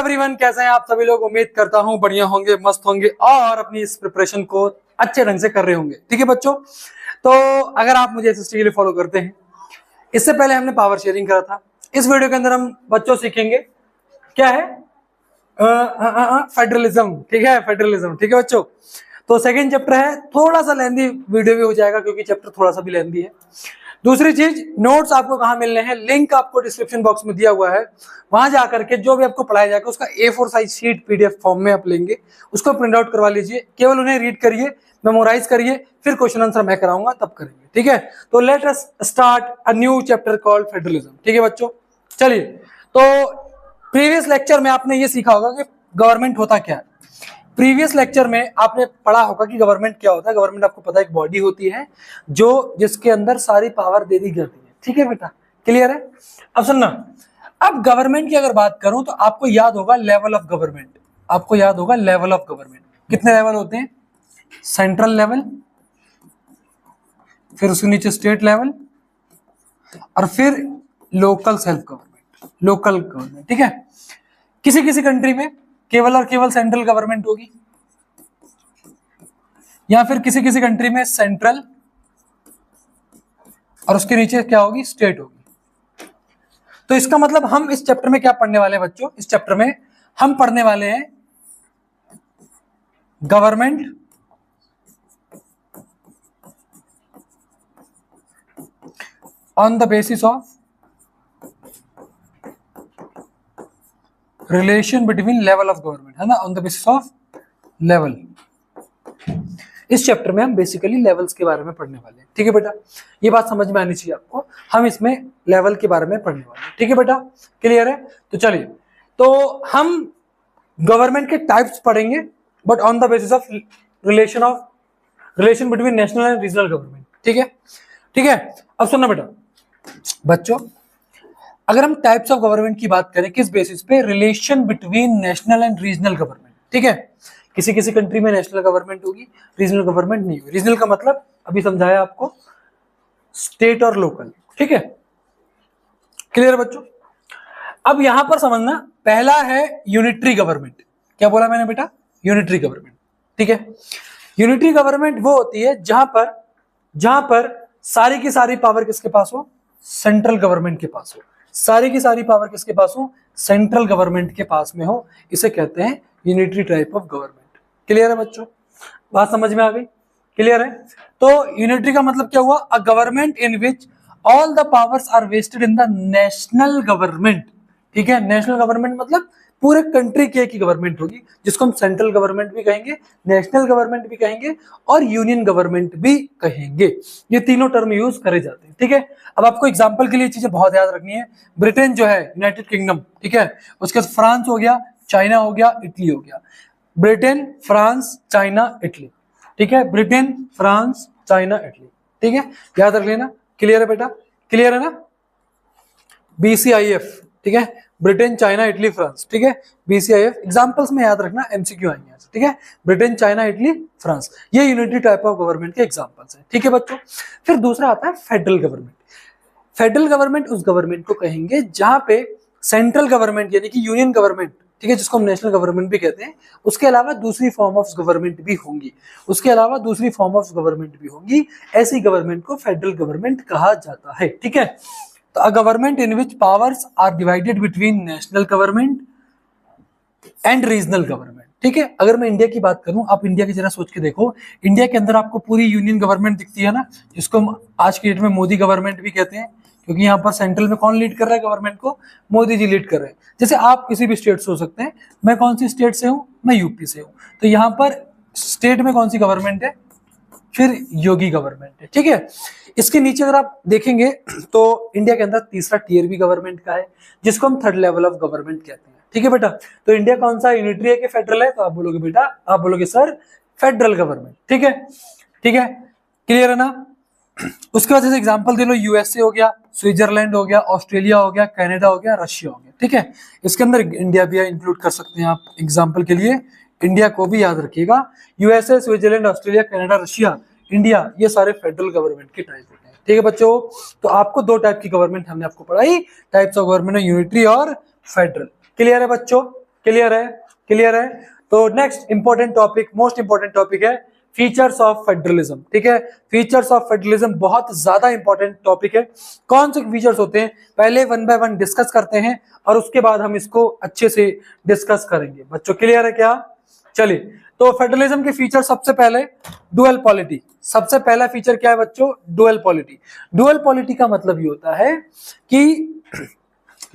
Everyone, कैसे हैं आप सभी लोग। उम्मीद करता हूं बढ़िया होंगे, मस्त होंगे और अपनी इस प्रिपरेशन को अच्छे ढंग से कर रहे होंगे। ठीक है बच्चों, तो अगर आप मुझे एसएसटी के लिए फॉलो करते हैं, इससे पहले हमने पावर शेयरिंग करा था। इस वीडियो के अंदर हम बच्चों सीखेंगे क्या है फेडरलिज्म। ठीक है, फेडरलिज्म। ठीक है बच्चों, तो सेकंड चैप्टर है, थोड़ा सा लेंदी वीडियो भी हो जाएगा क्योंकि चैप्टर थोड़ा सा भी लेंदी है। दूसरी चीज, नोट्स आपको कहाँ मिलने हैं, लिंक आपको डिस्क्रिप्शन बॉक्स में दिया हुआ है। वहां जाकर के जो भी आपको पढ़ाया जाएगा उसका A4 size sheet PDF form में आप लेंगे, उसको प्रिंट आउट करवा लीजिए, केवल उन्हें रीड करिए, मेमोराइज करिए, फिर क्वेश्चन आंसर मैं कराऊंगा तब करेंगे। ठीक है, तो let us start a new chapter called federalism. ठीक है बच्चों, चलिए। तो प्रीवियस लेक्चर में आपने ये सीखा होगा कि गवर्नमेंट होता क्या है। प्रीवियस लेक्चर में आपने पढ़ा होगा कि गवर्नमेंट क्या होता है। गवर्नमेंट आपको पता है एक बॉडी होती है जो जिसके अंदर सारी पावर दे दी जाती है। ठीक है बेटा, क्लियर है। अब सुनना, अब गवर्नमेंट की अगर बात करूं तो आपको याद होगा लेवल ऑफ गवर्नमेंट। आपको याद होगा लेवल ऑफ गवर्नमेंट। कितने लेवल होते हैं? सेंट्रल लेवल, फिर उसके नीचे स्टेट लेवल और फिर local self government, local government. ठीक है, किसी किसी कंट्री में केवल और केवल सेंट्रल गवर्नमेंट होगी, या फिर किसी किसी कंट्री में सेंट्रल और उसके नीचे क्या होगी? स्टेट होगी। तो इसका मतलब हम इस चैप्टर में क्या पढ़ने वाले हैं बच्चों? इस चैप्टर में हम पढ़ने वाले हैं government on the basis of relation between level of government, है ना, on the basis of level. इस चैप्टर में हम बेसिकली लेवल्स के बारे में पढ़ने वाले हैं। ठीक है बेटा, ये बात समझ में आनी चाहिए आपको, हम इसमें लेवल के बारे में पढ़ने वाले हैं। ठीक है बेटा, क्लियर है। तो चलिए, तो हम गवर्नमेंट के टाइप्स पढ़ेंगे but on the basis of relation between national and regional government. ठीक है, ठीक है। अब सुनना बेटा बच्चों, अगर हम टाइप्स ऑफ गवर्नमेंट की बात करें, किस बेसिस पे? Relation between national and regional government. ठीक है, किसी किसी कंट्री में नेशनल गवर्नमेंट होगी, रीजनल गवर्नमेंट नहीं होगी। रीजनल का मतलब अभी समझाया आपको, स्टेट और लोकल। ठीक है, क्लियर बच्चों। अब यहां पर समझना, पहला है यूनिटरी गवर्नमेंट। क्या बोला मैंने बेटा? Unitary government. ठीक है, यूनिटरी गवर्नमेंट वो होती है जहां पर सारी की सारी पावर किसके पास हो? सेंट्रल गवर्नमेंट के पास हो। सारी की सारी पावर किसके पास हो? सेंट्रल गवर्नमेंट के पास में हो। इसे कहते हैं unitary type of government. Clear है बच्चों, बात समझ में आ गई? क्लियर है। तो यूनिटरी का मतलब क्या हुआ? A government in which all the powers are vested in the national government. ठीक है, नेशनल गवर्नमेंट मतलब पूरे कंट्री की एक ही गवर्नमेंट होगी, जिसको हम सेंट्रल गवर्नमेंट भी कहेंगे, नेशनल गवर्नमेंट भी कहेंगे और यूनियन गवर्नमेंट भी कहेंगे। ये तीनों टर्म यूज करे जाते हैं। ठीक है, अब आपको एग्जांपल के लिए चीजें बहुत याद रखनी है। ब्रिटेन जो है यूनाइटेड किंगडम, ठीक है, उसके बाद फ्रांस हो गया, चाइना हो गया, इटली हो गया। Britain, France, China, Italy. ठीक है, ब्रिटेन, फ्रांस, चाइना, इटली। ठीक है, याद रख लेना। क्लियर है बेटा? क्लियर है ना? BCIF। ठीक है, ब्रिटेन, चाइना, इटली, फ्रांस। ठीक है, BCIF एग्जांपल्स में याद रखना, MCQ आएंगे। ठीक है, ब्रिटेन, चाइना, इटली, फ्रांस, ये यूनिटरी टाइप ऑफ गवर्नमेंट के एग्जांपल्स हैं। ठीक है बच्चों, फिर दूसरा आता है फेडरल गवर्नमेंट। फेडरल गवर्नमेंट उस गवर्नमेंट को कहेंगे जहां पे सेंट्रल गवर्नमेंट यानी कि यूनियन गवर्नमेंट, ठीक है, जिसको हम नेशनल गवर्नमेंट भी कहते हैं, उसके अलावा दूसरी फॉर्म ऑफ गवर्नमेंट भी होंगी। उसके अलावा दूसरी फॉर्म ऑफ गवर्नमेंट भी होंगी। ऐसी गवर्नमेंट को फेडरल गवर्नमेंट कहा जाता है। ठीक है, तो a government in which powers are divided between national government and regional government. ठीक है, अगर मैं इंडिया की बात करूं, आप इंडिया की जरा सोच के देखो, इंडिया के अंदर आपको पूरी यूनियन गवर्नमेंट दिखती है ना, जिसको हम आज की डेट में मोदी गवर्नमेंट भी कहते हैं, क्योंकि यहाँ पर सेंट्रल में कौन लीड कर रहा है गवर्नमेंट को? मोदी जी लीड कर रहे हैं। जैसे आप किसी भी स्टेट से हो सकते हैं, मैं कौन सी स्टेट से हूँ? मैं यूपी से हूँ। तो यहाँ पर स्टेट में कौन सी गवर्नमेंट है? फिर योगी गवर्नमेंट है। ठीक है, इसके नीचे अगर आप देखेंगे तो इंडिया के अंदर तीसरा टियर भी गवर्नमेंट का है, जिसको हम थर्ड लेवल ऑफ गवर्नमेंट कहते हैं। ठीक है बेटा, तो इंडिया कौन सा यूनिटरी है कि फेडरल है? तो आप बोलोगे बेटा, आप बोलोगे सर फेडरल गवर्नमेंट। ठीक है, ठीक है, क्लियर है ना? उसके बाद जैसे एग्जांपल दे लो, USA हो गया, स्विट्जरलैंड हो गया, ऑस्ट्रेलिया हो गया, कनाडा हो गया, रशिया हो गया। ठीक है, इसके अंदर इंडिया भी इंक्लूड कर सकते हैं आप एग्जांपल के लिए। इंडिया को भी याद रखिएगा। USA, Switzerland, Australia, Canada, Russia, India, ये सारे फेडरल गवर्नमेंट के टाइप होते हैं। ठीक है बच्चों, तो आपको दो टाइप की गवर्नमेंट हमने आपको पढ़ाई, टाइप्स ऑफ गवर्नमेंट, यूनिटरी और फेडरल। क्लियर है बच्चों? क्लियर है? क्लियर है? तो next important topic, most important topic है फीचर्स ऑफ फेडरलिज्म। ठीक है, फीचर्स ऑफ फेडरलिज्म बहुत ज्यादा इंपॉर्टेंट टॉपिक है। कौन से फीचर्स होते हैं पहले वन बाय वन डिस्कस करते हैं और उसके बाद हम इसको अच्छे से डिस्कस करेंगे। बच्चों क्लियर है क्या? चलिए, तो फेडरलिज्म के फीचर, सबसे पहले डुअल पॉलिटी। सबसे पहला फीचर क्या है बच्चों? Dual polity. डुअल पॉलिटी का मतलब ये होता है कि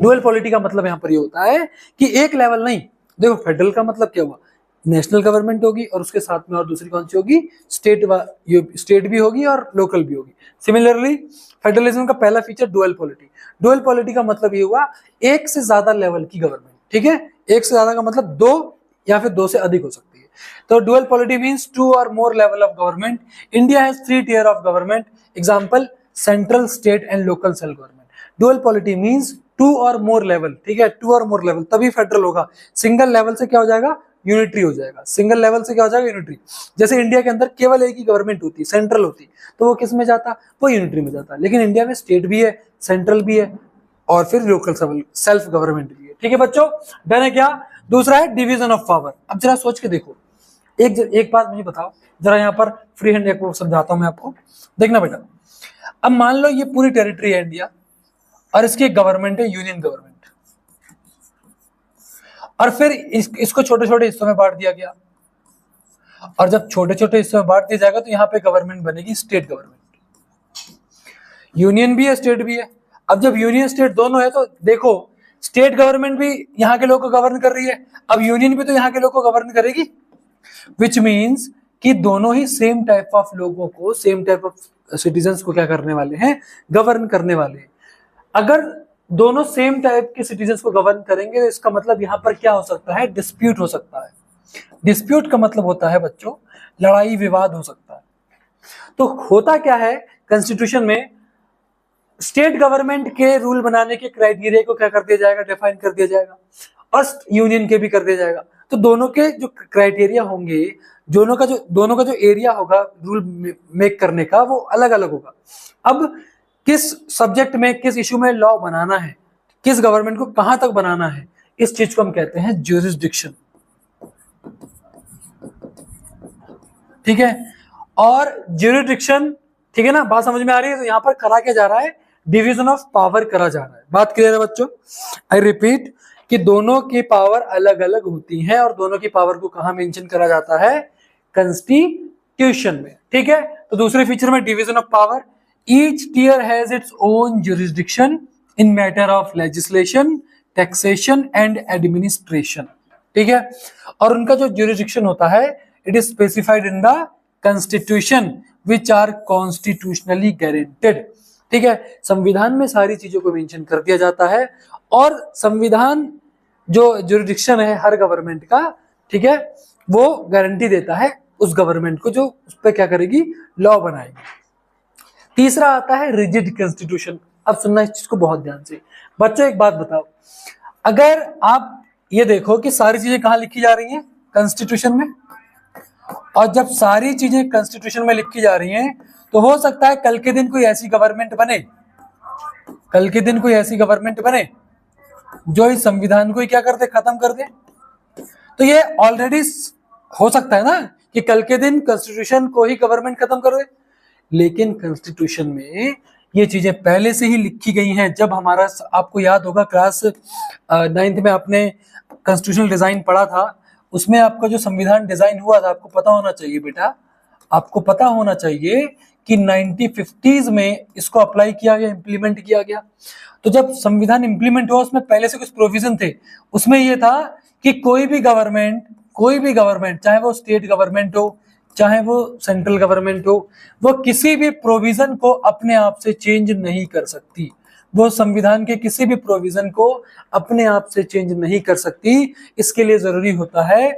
डुअल पॉलिटी का मतलब यहां पर ये होता है कि एक लेवल नहीं, देखो फेडरल का मतलब क्या हुआ, नेशनल गवर्नमेंट होगी और उसके साथ में और दूसरी कौन सी होगी? स्टेट भी होगी और लोकल भी होगी। सिमिलरली फेडरलिज्म का पहला feature dual polity. Dual polity का मतलब ये हुआ एक से ज्यादा लेवल की गवर्नमेंट। ठीक है, एक से ज्यादा का मतलब दो या फिर दो से अधिक हो सकती है। तो dual polity means two or more level of government. India has 3 tier of government, example central, state and local self government. Dual polity means two or more level. ठीक है, टू और मोर लेवल तभी federal होगा। Single level से क्या हो जाएगा? Unitary हो जाएगा। सिंगल लेवल से क्या हो जाएगा? यूनिटरी। जैसे इंडिया के अंदर केवल एक ही गवर्नमेंट होती, सेंट्रल होती, तो वो किस में जाता? वो यूनिटरी में जाता। लेकिन इंडिया में स्टेट भी है, सेंट्रल भी है और फिर लोकल सेल्फ गवर्नमेंट भी है। ठीक है बच्चों, डन है क्या? दूसरा है डिवीजन ऑफ पावर। अब जरा सोच के देखो, एक बात मुझे बताओ जरा, यहाँ पर फ्री हैंड एक समझाता हूं मैं आपको, देखना बेटा। अब मान लो ये पूरी टेरिटरी है इंडिया और इसकी एक गवर्नमेंट है, यूनियन गवर्नमेंट, और फिर इसको छोटे छोटे हिस्सों में बांट दिया गया। और जब छोटे छोटे हिस्सों में बांट दिया जाएगा तो यहाँ पे गवर्नमेंट बनेगी स्टेट गवर्नमेंट। यूनियन भी है, स्टेट भी है। अब जब यूनियन स्टेट दोनों है तो देखो, स्टेट गवर्नमेंट भी यहाँ के लोगों को गवर्न कर रही है, अब यूनियन भी तो यहाँ के लोगों को गवर्न करेगी, विच मीन्स कि दोनों ही सेम टाइप ऑफ लोगों को, सेम टाइप ऑफ सिटीजन्स को क्या करने वाले हैं? गवर्न करने वाले हैं। अगर दोनों सेम टाइप के सिटीजन्स को गवर्न करेंगे तो इसका मतलब यहां पर क्या हो सकता है? डिस्प्यूट हो सकता है। डिस्प्यूट का मतलब होता है बच्चों लड़ाई विवाद हो सकता है। तो होता क्या है कॉन्स्टिट्यूशन में, स्टेट गवर्नमेंट के रूल बनाने के क्राइटेरिया को क्या कर दिया जाएगा? डिफाइन कर दिया जाएगा, और यूनियन के भी कर दिया जाएगा। तो दोनों के जो क्राइटेरिया होंगे, दोनों का जो एरिया होगा रूल मेक करने का, वो अलग अलग होगा। अब किस सब्जेक्ट में, किस इशू में लॉ बनाना है, किस गवर्नमेंट को कहां तक बनाना है, इस चीज को हम कहते हैं ज्यूरिसडिक्शन। ठीक है, और ज्यूरिसडिक्शन, ठीक है ना, बात समझ में आ रही है? तो यहां पर करा क्या जा रहा है? डिवीजन ऑफ पावर करा जा रहा है। बात क्लियर है बच्चों? आई रिपीट कि दोनों की पावर अलग अलग होती है और दोनों की पावर को कहां मेंशन करा जाता है? कॉन्स्टिट्यूशन में। ठीक है, तो दूसरे फीचर में division of power, each tier has its own jurisdiction in matter of legislation, taxation and administration. ठीक है, और उनका जो ज्यूरिसडिक्शन होता है, it is specified in the constitution which are constitutionally guaranteed. ठीक है, संविधान में सारी चीजों को मेंशन कर दिया जाता है और संविधान जो ज्यूरिसडिक्शन है हर गवर्नमेंट का, ठीक है, वो गारंटी देता है उस गवर्नमेंट को जो उस पर क्या करेगी? लॉ बनाएगी। तीसरा आता है रिजिड कॉन्स्टिट्यूशन। अब सुनना इस चीज को बहुत ध्यान से बच्चों। एक बात बताओ, अगर आप ये देखो कि सारी चीजें कहां लिखी जा रही हैं? कॉन्स्टिट्यूशन में। और जब सारी चीजें कॉन्स्टिट्यूशन में लिखी जा रही हैं तो हो सकता है कल के दिन कोई ऐसी गवर्नमेंट बने, कल के दिन कोई ऐसी गवर्नमेंट बने जो इस संविधान को ही क्या कर दे? खत्म कर दे। तो ये ऑलरेडी हो सकता है ना कि कल के दिन कॉन्स्टिट्यूशन को ही गवर्नमेंट खत्म कर दे, लेकिन कॉन्स्टिट्यूशन में ये चीजें पहले से ही लिखी गई हैं। जब हमारा, आपको याद होगा क्लास 9th में आपने कॉन्स्टिट्यूशनल डिजाइन पढ़ा था, उसमें आपका जो संविधान डिजाइन हुआ था, आपको पता होना चाहिए बेटा, आपको पता होना चाहिए कि 1950s में इसको अप्लाई किया गया, इंप्लीमेंट किया गया। तो जब संविधान इंप्लीमेंट हुआ उसमें पहले से कुछ प्रोविजन थे। उसमें यह था कि कोई भी गवर्नमेंट चाहे वो स्टेट गवर्नमेंट हो चाहे वो सेंट्रल गवर्नमेंट हो, वो किसी भी प्रोविजन को अपने आप से चेंज नहीं कर सकती। वो संविधान के किसी भी प्रोविजन को अपने आप से चेंज नहीं कर सकती। इसके लिए जरूरी होता है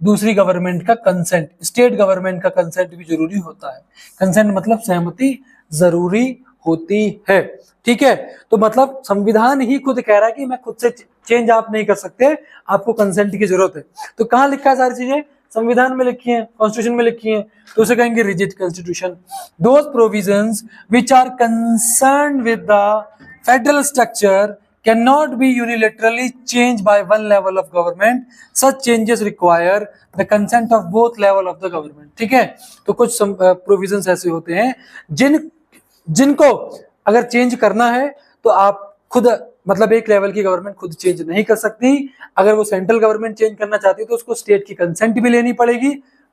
दूसरी गवर्नमेंट का कंसेंट, स्टेट गवर्नमेंट का कंसेंट भी जरूरी होता है। कंसेंट मतलब सहमति जरूरी होती है। ठीक है, तो मतलब संविधान ही खुद कह रहा है कि मैं खुद से चेंज आप नहीं कर सकते, आपको कंसेंट की जरूरत है। तो कहां लिखा है? सारी चीजें संविधान में लिखी है, कॉन्स्टिट्यूशन में लिखी है, तो उसे कहेंगे rigid constitution. Those provisions which are concerned with the federal structure cannot be unilaterally changed by one level of government. Such changes require the consent of both level of the government. ठीक है, तो कुछ provisions ऐसे होते हैं जिनको अगर change करना है तो आप खुद, मतलब एक लेवल की गवर्नमेंट खुद चेंज नहीं कर सकती। अगर वो सेंट्रल गवर्नमेंट चेंज करना चाहती है तो उसको स्टेट की कंसेंट भी लेनी पड़ेगी।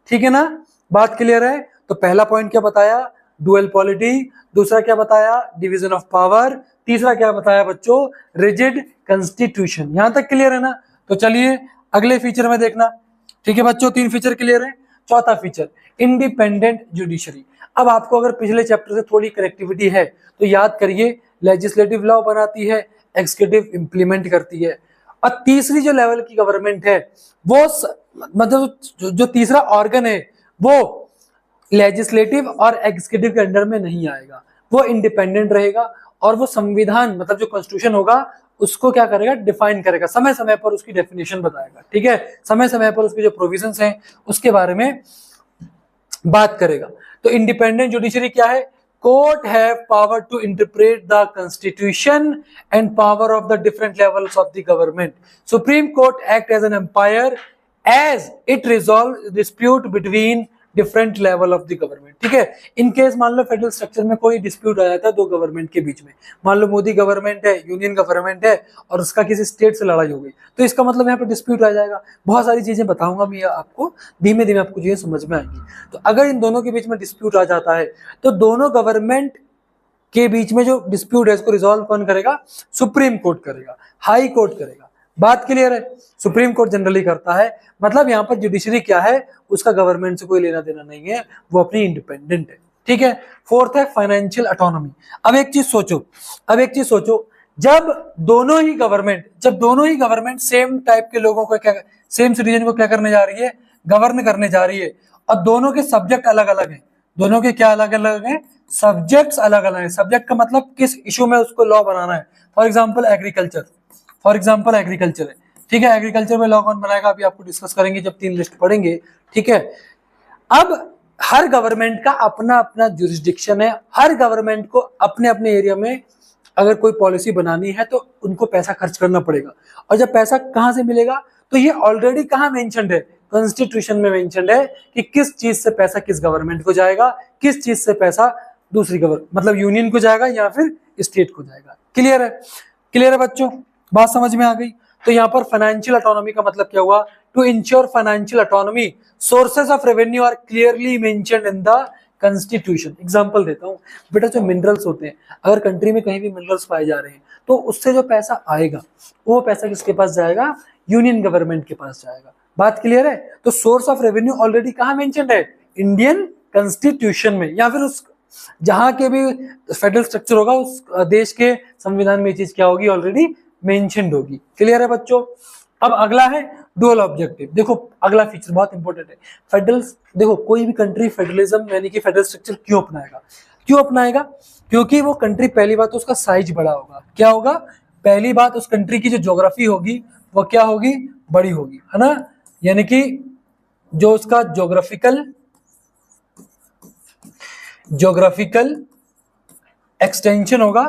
ठीक है ना, बात क्लियर है? तो पहला पॉइंट क्या बताया, डुअल पॉलिटी। दूसरा क्या बताया, डिवीजन ऑफ पावर। तीसरा क्या बताया बच्चों, रिजिड कॉन्स्टिट्यूशन। यहां तक क्लियर है ना? तो चलिए अगले फीचर में देखना। ठीक है बच्चों, 3 फीचर क्लियर है। चौथा फीचर, इंडिपेंडेंट जुडिशरी। अब आपको अगर पिछले चैप्टर से थोड़ी कनेक्टिविटी है तो याद करिए, लेजिस्लेटिव लॉ बनाती है, एग्जीक्यूटिव इंप्लीमेंट करती है, और तीसरी जो लेवल की गवर्नमेंट है वो मतलब जो तीसरा ऑर्गन है वो लेजिस्लेटिव और एग्जीक्यूटिव के अंडर में नहीं आएगा, वो इंडिपेंडेंट रहेगा और वो संविधान मतलब जो कॉन्स्टिट्यूशन होगा उसको क्या करेगा, डिफाइन करेगा, समय समय पर उसकी डेफिनेशन बताएगा। ठीक है, समय समय पर उसके जो प्रोविजंस हैं उसके बारे में बात करेगा। तो इंडिपेंडेंट जुडिशरी क्या है, court have power to interpret the constitution and power of the different levels of the government. Supreme court act as an umpire as it resolve dispute between different level of the government. ठीक है, in case मान लो federal structure में कोई dispute आ जाता है दो government के बीच में, मान लो मोदी गवर्नमेंट है, यूनियन गवर्नमेंट है और उसका किसी स्टेट से लड़ाई हो गई, तो इसका मतलब यहाँ पे डिस्प्यूट आ जाएगा। बहुत सारी चीजें बताऊंगा मैं आपको, धीमे धीमे आपको चीजें समझ में आएंगी। तो अगर इन दोनों के बीच में डिस्प्यूट आ जाता है तो दोनों गवर्नमेंट के बीच में जो डिस्प्यूट है इसको रिजॉल्व कौन करेगा, सुप्रीम कोर्ट करेगा, हाई कोर्ट करेगा। बात क्लियर है? सुप्रीम कोर्ट जनरली करता है, मतलब यहाँ पर जुडिशरी क्या है, उसका गवर्नमेंट से कोई लेना देना नहीं है, वो अपनी इंडिपेंडेंट है। ठीक है, फोर्थ है फाइनेंशियल ऑटोनॉमी। अब एक चीज सोचो, जब दोनों ही गवर्नमेंट सेम टाइप के लोगों को क्या, सेम सिटीजन को क्या करने जा रही है, गवर्न करने जा रही है, और दोनों के सब्जेक्ट अलग अलग हैं, दोनों के क्या अलग अलग हैं, सब्जेक्ट्स अलग अलग है। सब्जेक्ट का मतलब किस इशू में उसको लॉ बनाना है। फॉर एग्जाम्पल एग्रीकल्चर है। ठीक है, एग्रीकल्चर में लॉ कौन बनाएगा अभी आपको डिस्कस करेंगे जब 3 लिस्ट पढ़ेंगे। ठीक है, अब हर गवर्नमेंट का अपना अपना जुरिस्डिक्शन है, हर गवर्नमेंट को अपने अपने एरिया में अगर कोई पॉलिसी बनानी है तो उनको पैसा खर्च करना पड़ेगा, और जब पैसा कहां से मिलेगा तो ये ऑलरेडी कहां मेंशन्ड है, कॉन्स्टिट्यूशन में मेंशन्ड है कि किस चीज से पैसा किस गवर्नमेंट को जाएगा, किस चीज से पैसा दूसरी गवर्नमेंट मतलब यूनियन को जाएगा या फिर स्टेट को जाएगा। क्लियर है बच्चों, बात समझ में आ गई? तो यहाँ पर फाइनेंशियल ऑटोनॉमी का मतलब क्या हुआ, to ensure financial autonomy, sources of revenue are clearly mentioned in the constitution. Example देता हूँ बेटा, जो मिनरल्स होते हैं, अगर कंट्री में कहीं भी मिनरल्स पाए जा रहे हैं तो उससे जो पैसा आएगा वो पैसा किसके पास जाएगा, यूनियन गवर्नमेंट के पास जाएगा। बात क्लियर है? तो सोर्स ऑफ रेवेन्यू ऑलरेडी कहाँ मेंशन्ड है, इंडियन कॉन्स्टिट्यूशन में, या फिर उस जहां के भी फेडरल स्ट्रक्चर होगा उस देश के संविधान में ये चीज क्या होगी, ऑलरेडी मेंशन्ड होगी। क्लियर है बच्चों? अब अगला है डुअल ऑब्जेक्टिव। देखो अगला फीचर बहुत इंपॉर्टेंट है। फेडरल, देखो कोई भी कंट्री फेडरलिज्म यानी कि फेडरल स्ट्रक्चर क्यों अपनाएगा, क्योंकि वो कंट्री पहली बात तो उसका साइज बड़ा होगा। क्या होगा, पहली बात उस कंट्री की जो ज्योग्राफी होगी वो क्या होगी, बड़ी होगी, है ना, यानी कि जो उसका ज्योग्राफिकल एक्सटेंशन होगा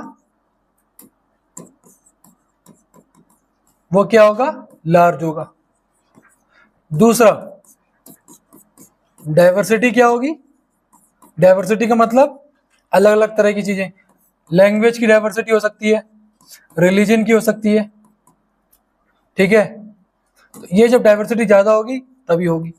वो क्या होगा, लार्ज होगा। दूसरा डाइवर्सिटी क्या होगी, डाइवर्सिटी का मतलब अलग अलग तरह की चीजें, लैंग्वेज की डाइवर्सिटी हो सकती है, रिलीजन की हो सकती है। ठीक है, तो ये जब डाइवर्सिटी ज्यादा होगी तभी होगी।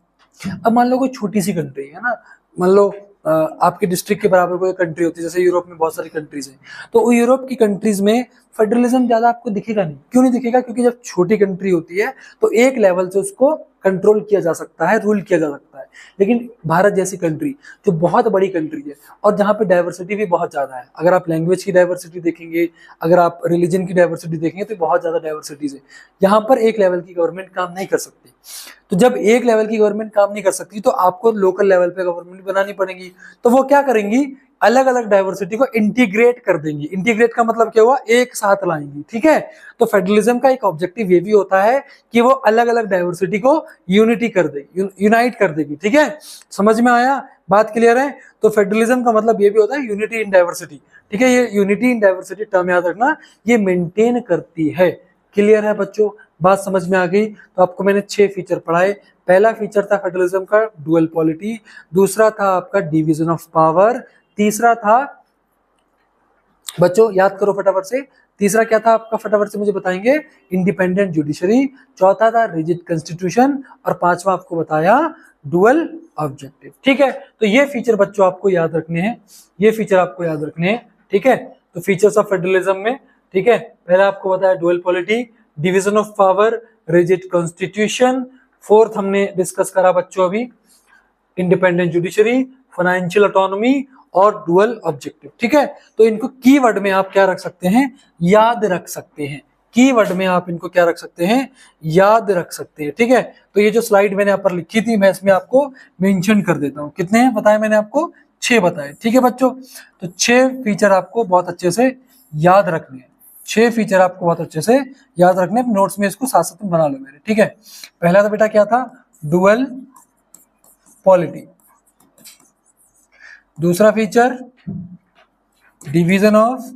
अब मान लो कोई छोटी सी कंट्री है ना, मान लो आपके डिस्ट्रिक्ट के बराबर कोई कंट्री होती है, जैसे यूरोप में बहुत सारी कंट्रीज हैं, तो यूरोप की कंट्रीज में फेडरलिज्म ज्यादा आपको दिखेगा नहीं। क्यों नहीं दिखेगा, क्योंकि जब छोटी कंट्री होती है तो एक लेवल से उसको कंट्रोल किया जा सकता है, रूल किया जा सकता है। लेकिन भारत जैसी कंट्री जो बहुत बड़ी कंट्री है और जहाँ पे डाइवर्सिटी भी बहुत ज्यादा है, अगर आप लैंग्वेज की डाइवर्सिटी देखेंगे, अगर आप रिलीजन की डाइवर्सिटी देखेंगे तो बहुत ज्यादा डाइवर्सिटीज है। यहाँ पर एक लेवल की गवर्नमेंट काम नहीं कर सकती। तो जब एक लेवल की गवर्नमेंट काम नहीं कर सकती तो आपको लोकल लेवल पे गवर्नमेंट बनानी पड़ेगी। तो वो क्या करेंगी, अलग अलग डाइवर्सिटी को इंटीग्रेट कर देंगी। इंटीग्रेट का मतलब क्या हुआ, एक साथ लाएंगी। ठीक है, तो फेडरलिज्म का एक ऑब्जेक्टिव ये भी होता है कि वो अलग अलग डाइवर्सिटी को यूनिटी कर देगी, यूनाइट कर देगी। ठीक है, समझ में आया? बात क्लियर है? तो फेडरलिज्म का मतलब ये भी होता है यूनिटी इन डाइवर्सिटी, ठीक है? ये यूनिटी इन डाइवर्सिटी टर्म याद रखना, ये मेंटेन करती है। क्लियर है बच्चों? बात समझ में आ गई? तो आपको मैंने 6 फीचर पढ़ाए। पहला फीचर था फेडरलिज्म का डुअल पॉलिटी, दूसरा था आपका डिवीजन ऑफ पावर, तीसरा था बच्चों याद करो फटाफट से, तीसरा क्या था आपका, फटाफट से मुझे बताएंगे, इंडिपेंडेंट जुडिशरी, चौथा था रिजिड कॉन्स्टिट्यूशन, और पांचवा आपको बताया डुअल ऑब्जेक्टिव। ठीक है, तो ये फीचर बच्चों आपको याद रखने हैं, ये फीचर आपको याद रखने हैं। ठीक है, तो फीचर्स ऑफ फेडरलिज्म में, ठीक है, पहला आपको बताया dual polity, division of power, rigid constitution, fourth हमने डिस्कस करा बच्चों अभी इंडिपेंडेंट जुडिशरी, फाइनेंशियल ऑटोनॉमी और डुअल ऑब्जेक्टिव। ठीक है, तो इनको कीवर्ड में आप क्या रख सकते हैं, याद रख सकते हैं। कीवर्ड में आप इनको क्या रख सकते हैं, याद रख सकते हैं। ठीक है, तो ये जो स्लाइड मैंने यहाँ पर लिखी थी मैं इसमें आपको मेंशन कर देता हूँ। कितने हैं बताए मैंने आपको? 6 बताए। ठीक है बच्चों, तो 6 फीचर आपको बहुत अच्छे से याद रखने हैं, 6 फीचर आपको बहुत अच्छे से याद रखने हैं। नोट्स में इसको साथ साथ में बना लो मेरे। ठीक है, पहला तो बेटा क्या था, डुअल पॉलिटी, दूसरा फीचर डिवीजन ऑफ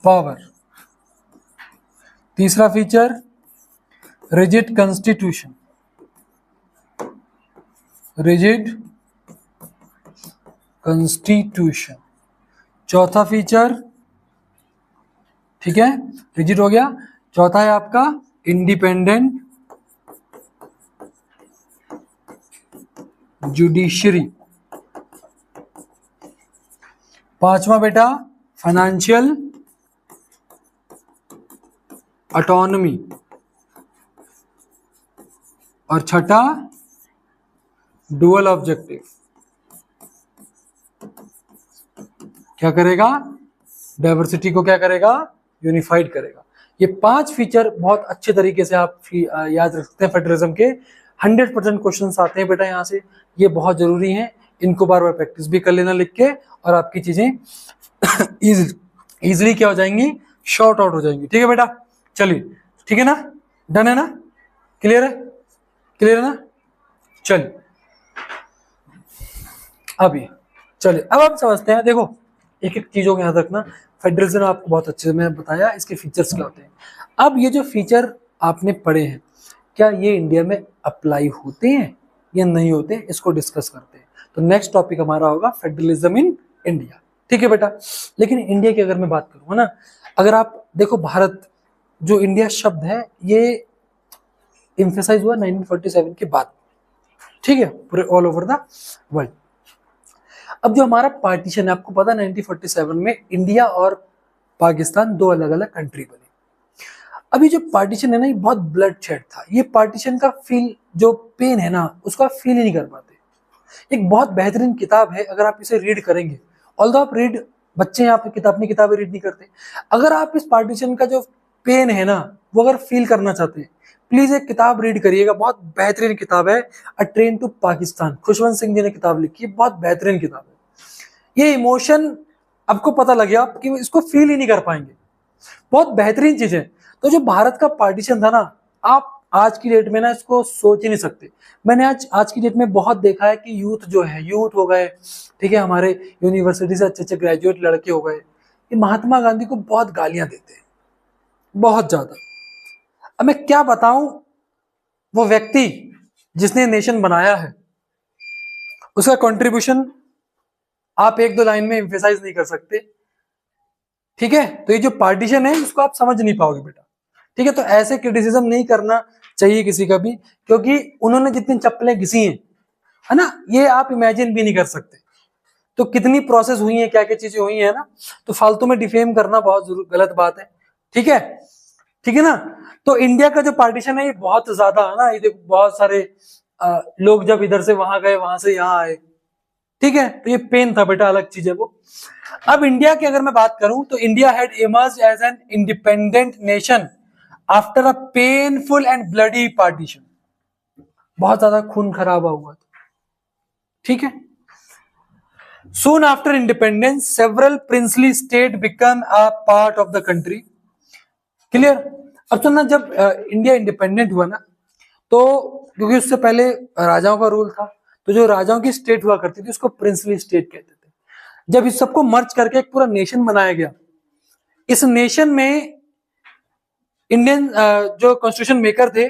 पावर, तीसरा feature rigid constitution, rigid constitution, चौथा फीचर, ठीक है रिजिड हो गया, चौथा है आपका इंडिपेंडेंट जुडिशरी, पांचवा बेटा फाइनेंशियल ऑटोनॉमी, और छठा डुअल ऑब्जेक्टिव। क्या करेगा, डाइवर्सिटी को क्या करेगा, यूनिफाइड करेगा। ये 5 फीचर बहुत अच्छे तरीके से आप याद रख सकते हैं फेडरलिज्म के। 100% क्वेश्चंस आते हैं बेटा यहाँ से, ये बहुत जरूरी हैं, इनको बार बार प्रैक्टिस भी कर लेना लिख के, और आपकी चीजें इजीली क्या हो जाएंगी, शॉर्ट आउट हो जाएंगी। ठीक है बेटा, चलिए ठीक है ना, डन है ना, क्लियर है, क्लियर है ना, चलिए अभी चलिए अब आप समझते हैं। देखो एक एक चीजों को याद रखना, फेडरलिज्म आपको बहुत अच्छे से मैं बताया, इसके फीचर्स क्या होते हैं। अब ये जो फीचर आपने पढ़े हैं, क्या ये इंडिया में अप्लाई होते हैं या नहीं होते, इसको डिस्कस करते हैं। तो नेक्स्ट टॉपिक हमारा होगा फेडरलिज्म इन इंडिया। ठीक है बेटा, लेकिन इंडिया की अगर मैं बात करूँ ना, अगर आप देखो भारत जो इंडिया शब्द है ये एम्फेसाइज हुआ 1947 के बाद, ठीक है, पूरे ऑल ओवर द वर्ल्ड। अब जो हमारा पार्टीशन है, आपको पता 1947 में इंडिया और पाकिस्तान 2 अलग अलग कंट्री बने। अभी जो पार्टीशन है ना, ये बहुत ब्लड शेड था। ये पार्टीशन का फील, जो पेन है ना, उसका फील ही नहीं कर पाते। एक बहुत बेहतरीन किताब है, अगर आप इसे रीड करेंगे, ऑल्दो आप रीड, बच्चे यहाँ पे अपनी किताबें रीड नहीं करते, अगर आप इस पार्टीशन का जो पेन है ना, वो अगर फील करना चाहते हैं, प्लीज एक किताब रीड करिएगा, बहुत बेहतरीन किताब है, a train to Pakistan, Khushwant Singh ji ने किताब लिखी है, बहुत बेहतरीन किताब है। ये इमोशन आपको पता लग गया कि इसको फील ही नहीं कर पाएंगे, बहुत बेहतरीन चीज है। तो जो भारत का पार्टीशन था ना, आप आज की डेट में ना इसको सोच ही नहीं सकते। मैंने आज की डेट में बहुत देखा है कि यूथ जो है, यूथ हो गए, ठीक है, हमारे यूनिवर्सिटी से अच्छे अच्छे ग्रेजुएट लड़के हो गए, ये महात्मा गांधी को बहुत गालियां देते हैं, बहुत ज्यादा। अब मैं क्या बताऊं, वो व्यक्ति जिसने नेशन बनाया है, उसका कंट्रीब्यूशन आप 1-2 लाइन में एम्फेसाइज नहीं कर सकते। ठीक है, तो ये जो पार्टीशन है इसको आप समझ नहीं पाओगे बेटा। ठीक है, तो ऐसे क्रिटिसिज्म नहीं करना चाहिए किसी का भी, क्योंकि उन्होंने जितनी चप्पलें घिसी हैं, है ना, ये आप इमेजिन भी नहीं कर सकते। तो कितनी प्रोसेस हुई है, क्या क्या चीजें हुई है ना, तो फालतू में डिफेम करना बहुत गलत बात है। ठीक है, ठीक है ना। तो इंडिया का जो पार्टीशन है ये बहुत ज्यादा है ना, ये देखो बहुत सारे लोग जब इधर से वहां गए, वहां से यहाँ आए, ठीक है, तो ये पेन था बेटा, अलग चीज है वो। अब इंडिया की अगर मैं बात करूं, तो India had emerged as an independent nation after a painful and bloody partition, बहुत ज्यादा खून खराबा हुआ था। ठीक है, soon after independence several princely state become a part of the country। Clear. अब सुनना, जब इंडिया इंडिपेंडेंट हुआ ना, तो क्योंकि उससे पहले राजाओं का रूल था, तो जो राजाओं की स्टेट हुआ करती थी उसको प्रिंसली स्टेट कहते थे। जब इस सबको मर्ज करके एक पूरा नेशन बनाया गया, इस नेशन में इंडियन जो कॉन्स्टिट्यूशन मेकर थे,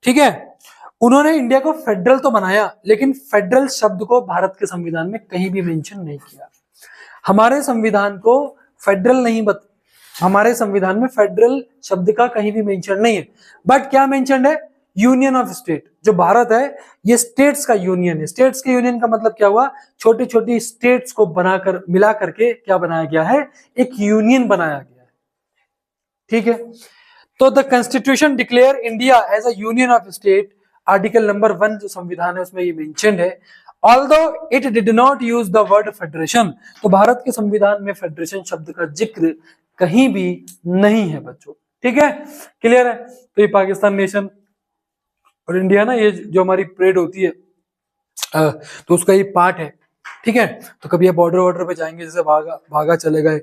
ठीक है, उन्होंने इंडिया को फेडरल तो बनाया, लेकिन फेडरल शब्द को भारत के संविधान में कहीं भी मेंशन नहीं किया। हमारे संविधान को फेडरल नहीं हमारे संविधान में फेडरल शब्द का कहीं भी मेंशन नहीं है, बट क्या मेंशन है, यूनियन ऑफ स्टेट। जो भारत है ये स्टेट्स का यूनियन है। स्टेट्स के यूनियन का मतलब क्या हुआ, छोटी छोटी स्टेट्स को बनाकर मिला करके क्या बनाया गया है, एक यूनियन बनाया गया है, ठीक है। तो the constitution declare India as a union of state, article number 1 जो संविधान है उसमें ये मेंशन्ड है। Although it did not use the word federation, तो भारत के संविधान में फेडरेशन शब्द का जिक्र कहीं भी नहीं है बच्चों, ठीक है, क्लियर है। तो ये पाकिस्तान नेशन और इंडिया ना, ये जो हमारी परेड होती है तो उसका ये पार्ट है, ठीक है। तो कभी आप बॉर्डर वॉर्डर पे जाएंगे, जैसे भागा चले गए,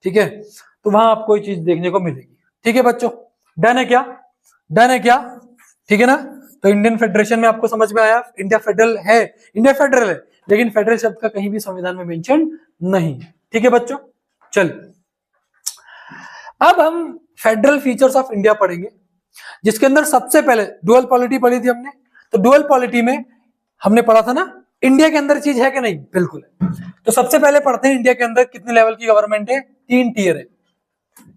ठीक है, तो वहां आपको ये चीज देखने को मिलेगी, ठीक है बच्चों। डन है क्या, डन है क्या, ठीक है ना। तो इंडियन फेडरेशन में आपको समझ में आया, इंडिया फेडरल है, इंडिया फेडरल है, लेकिन फेडरल शब्द का कहीं भी संविधान में मेंशन नहीं है, ठीक है बच्चों। चल अब हम फेडरल फीचर्स ऑफ इंडिया पढ़ेंगे, जिसके अंदर सबसे पहले डुअल पॉलिटी पढ़ी थी हमने। तो डुअल पॉलिटी में हमने पढ़ा था ना, इंडिया के अंदर चीज है कि नहीं, बिल्कुल है। तो सबसे पहले पढ़ते हैं इंडिया के अंदर कितने लेवल की गवर्नमेंट है, 3 टियर है।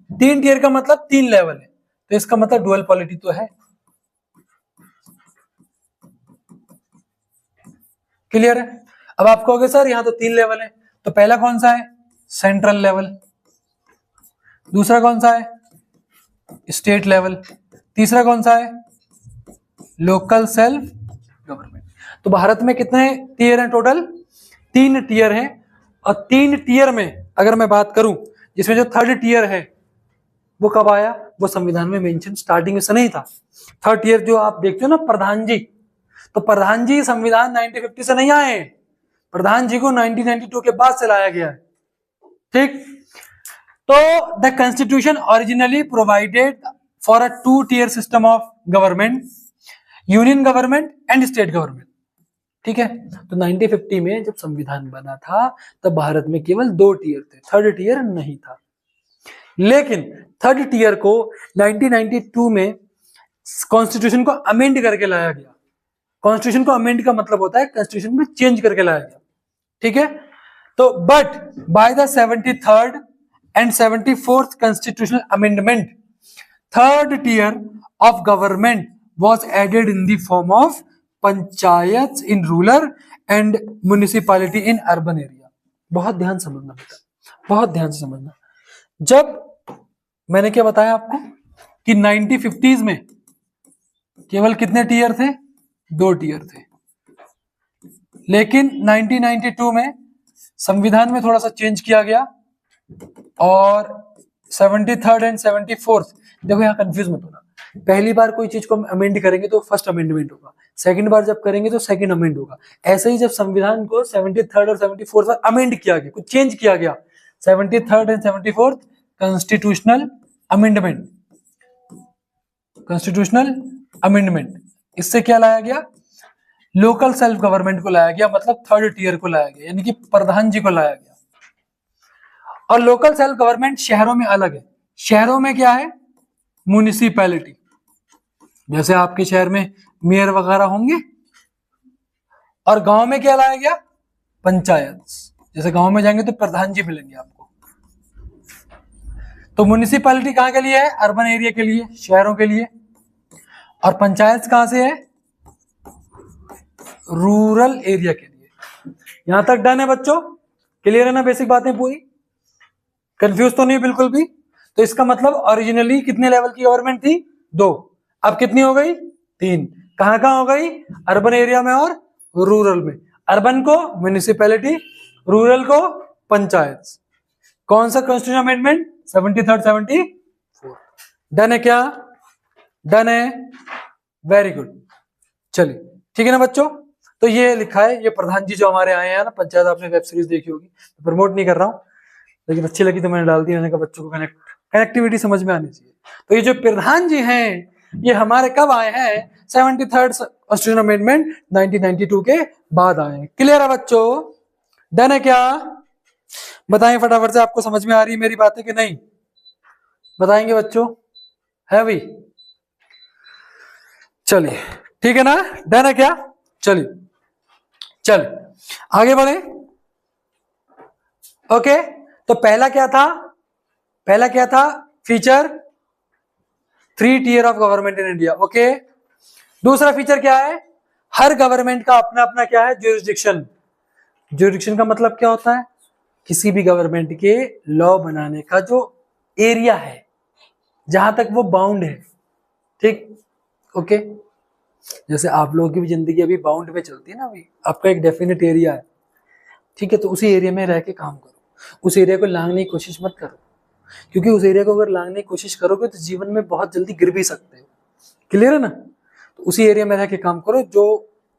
3 टियर का मतलब 3 लेवल है, तो इसका मतलब डुअल पॉलिटी तो है, क्लियर है। अब आप कहोगे सर यहां तो 3 लेवल है, तो पहला कौन सा है, सेंट्रल लेवल, दूसरा कौन सा है, स्टेट लेवल, तीसरा कौन सा है, लोकल सेल्फ गवर्नमेंट। तो भारत में कितने टियर हैं टोटल, 3 टियर हैं। और 3 टियर में अगर मैं बात करूं, जिसमें जो 3rd टियर है वो कब आया, वो संविधान में मेंशन स्टार्टिंग में से नहीं था। 3rd टियर जो आप देखते हो ना, प्रधान जी, तो प्रधान जी संविधान 1950 से नहीं आए, प्रधान जी को 1992 के बाद से लाया गया है, ठीक। तो the constitution originally provided for a 2 tier system of government, union government and state government, ठीक है। तो 1950 में जब संविधान बना था तब भारत में केवल 2 टियर थे, 3rd टियर नहीं था। लेकिन 3rd टियर को 1992 में कॉन्स्टिट्यूशन को अमेंड करके लाया गया। कॉन्स्टिट्यूशन को अमेंड का मतलब होता है कॉन्स्टिट्यूशन में चेंज करके लाया गया, ठीक है। तो but by the 73rd and 74th constitutional amendment, 3rd tier of government was added in the form of panchayat in rural and municipality in urban area। बहुत ध्यान समझना बेटा, बहुत ध्यान से समझना। जब मैंने क्या बताया आपको कि 1950s में केवल कितने टियर थे, 2 टियर थे, लेकिन 1992 में संविधान में थोड़ा सा चेंज किया गया और 73rd एंड 74th, देखो यहाँ कंफ्यूज मत होना, पहली बार कोई चीज को अमेंड करेंगे तो फर्स्ट अमेंडमेंट होगा, सेकंड बार जब करेंगे तो सेकंड अमेंड होगा। ऐसे ही जब संविधान को 73rd और 74th बार अमेंड किया गया, कुछ चेंज किया गया, 73rd and 74th constitutional amendment, constitutional amendment, इससे क्या लाया गया, लोकल सेल्फ गवर्नमेंट को लाया गया, मतलब 3rd टियर को लाया गया, यानी कि प्रधान जी को लाया गया। और लोकल सेल्फ गवर्नमेंट शहरों में अलग है, शहरों में क्या है, म्युनिसिपैलिटी, जैसे आपके शहर में मेयर वगैरह होंगे। और गांव में क्या लाया गया, पंचायत, जैसे गांव में जाएंगे तो प्रधान जी मिलेंगे आपको। तो म्युनिसिपैलिटी कहां के लिए है, अर्बन एरिया के लिए, शहरों के लिए। और पंचायत कहां से है, रूरल एरिया के लिए। यहां तक डन है बच्चों, क्लियर है ना, बेसिक बातें पूरी, कंफ्यूज तो नहीं बिल्कुल भी। तो इसका मतलब ओरिजिनली कितने लेवल की गवर्नमेंट थी, 2, अब कितनी हो गई, 3। कहां कहां हो गई, अर्बन एरिया में और रूरल में। अर्बन को म्युनिसिपैलिटी, रूरल को पंचायत। कौन सा constitution amendment, 73rd 74th। Done है क्या, डन है, वेरी गुड। चलिए ठीक है ना बच्चों। तो ये लिखा है, ये प्रधान जी जो हमारे आए हैं ना, पंचायत आपने वेब सीरीज देखी होगी, तो प्रमोट नहीं कर रहा हूं, लेकिन अच्छी लगी तो मैंने डाल दी। मैंने कहा बच्चों को कनेक्टिविटी समझ में आनी चाहिए। तो ये जो प्रधान जी हैं ये हमारे कब आए हैं, 73rd कॉन्स्टिट्यूशन अमेंडमेंट 1992 के बाद आए हैं। क्लियर है बच्चों? डन है क्या? बताएं फटाफट से, आपको समझ में आ रही है मेरी बातें कि नहीं? बताएंगे बच्चों? है भाई? चलिए ठीक है ना, डन है क्या? चलिए चल आगे बढ़े। ओके, तो पहला क्या था? पहला क्या था? Feature 3 tier of government in India. Okay, दूसरा फीचर क्या है? हर गवर्नमेंट का अपना अपना क्या है? ज्यूरिसडिक्शन। ज्यूरिसडिक्शन का मतलब क्या होता है? किसी भी गवर्नमेंट के लॉ बनाने का जो एरिया है, जहां तक वो बाउंड है। ठीक, ओके। जैसे आप लोगों की भी जिंदगी अभी बाउंड में चलती है ना, अभी आपका एक डेफिनेट एरिया है, ठीक है, तो उसी एरिया में रह के काम करो, उस एरिया को लांघने की कोशिश मत करो, क्योंकि उस एरिया को अगर लांघने की कोशिश करोगे तो जीवन में बहुत जल्दी गिर भी सकते हो। क्लियर है ना? तो उसी एरिया में रह के काम करो जो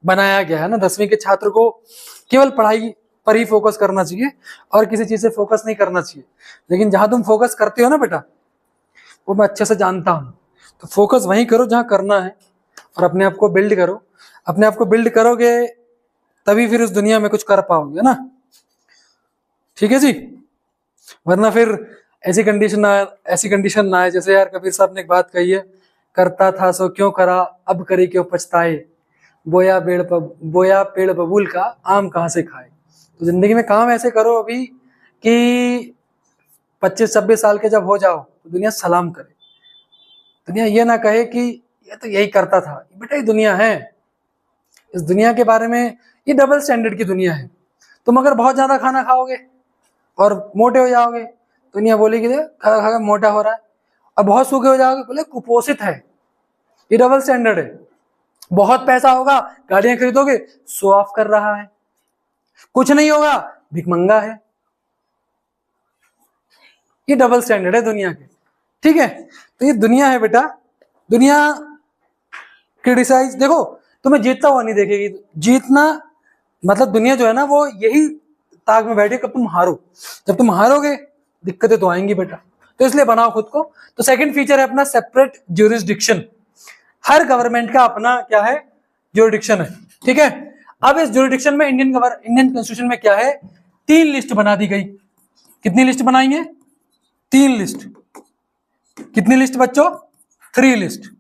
बनाया गया है ना। 10वीं के छात्र को केवल पढ़ाई पर ही फोकस करना चाहिए और किसी चीज से फोकस नहीं करना चाहिए, लेकिन जहां तुम फोकस करते हो ना बेटा, वो मैं अच्छे से जानता हूं, तो फोकस वहीं करो जहां करना है और अपने आप को बिल्ड करो। अपने आप को बिल्ड करोगे तभी फिर इस दुनिया में कुछ कर पाओगे ना। ठीक है जी, वरना फिर ऐसी कंडीशन ना आए जैसे यार कबीर साहब ने एक बात कही है, करता था सो क्यों करा, अब करे क्यों पछताए, बोया पेड़ बबूल का आम कहाँ से खाए। तो जिंदगी में काम ऐसे करो अभी कि 25-26 साल के जब हो जाओ तो दुनिया सलाम करे, दुनिया ये ना कहे कि ये तो यही करता था। बेटा ये दुनिया है, इस दुनिया के बारे में, ये डबल स्टैंडर्ड की दुनिया है। तुम अगर बहुत ज्यादा खाना खाओगे और मोटे हो जाओगे, दुनिया बोलेगी खा खा मोटा हो रहा है, और बहुत सूखे हो जाओगे बोले कुपोषित है। ये डबल स्टैंडर्ड है। बहुत पैसा होगा, गाड़ियां खरीदोगे, शो ऑफ कर रहा है, कुछ नहीं होगा, भिखमंगा है। ये डबल स्टैंडर्ड है दुनिया के। ठीक है, तो ये दुनिया है बेटा। दुनिया क्रिटिसाइज, देखो तुम्हें जीतता हुआ नहीं देखेगी। जीतना मतलब दुनिया जो है ना, वो यही ताक में बैठे कब तुम हारो। जब तुम हारोगे दिक्कतें तो आएंगी बेटा, तो इसलिए बनाओ खुद को। तो सेकंड फीचर है अपना सेपरेट ज्यूरिसडिक्शन। हर गवर्नमेंट का अपना क्या है? ज्यूरिसडिक्शन है। ठीक है, अब इस ज्यूरिसडिक्शन में इंडियन कॉन्स्टिट्यूशन में क्या है? 3 लिस्ट बना दी गई। कितनी लिस्ट बनाएंगे? 3 लिस्ट। कितनी लिस्ट बच्चों? 3 लिस्ट।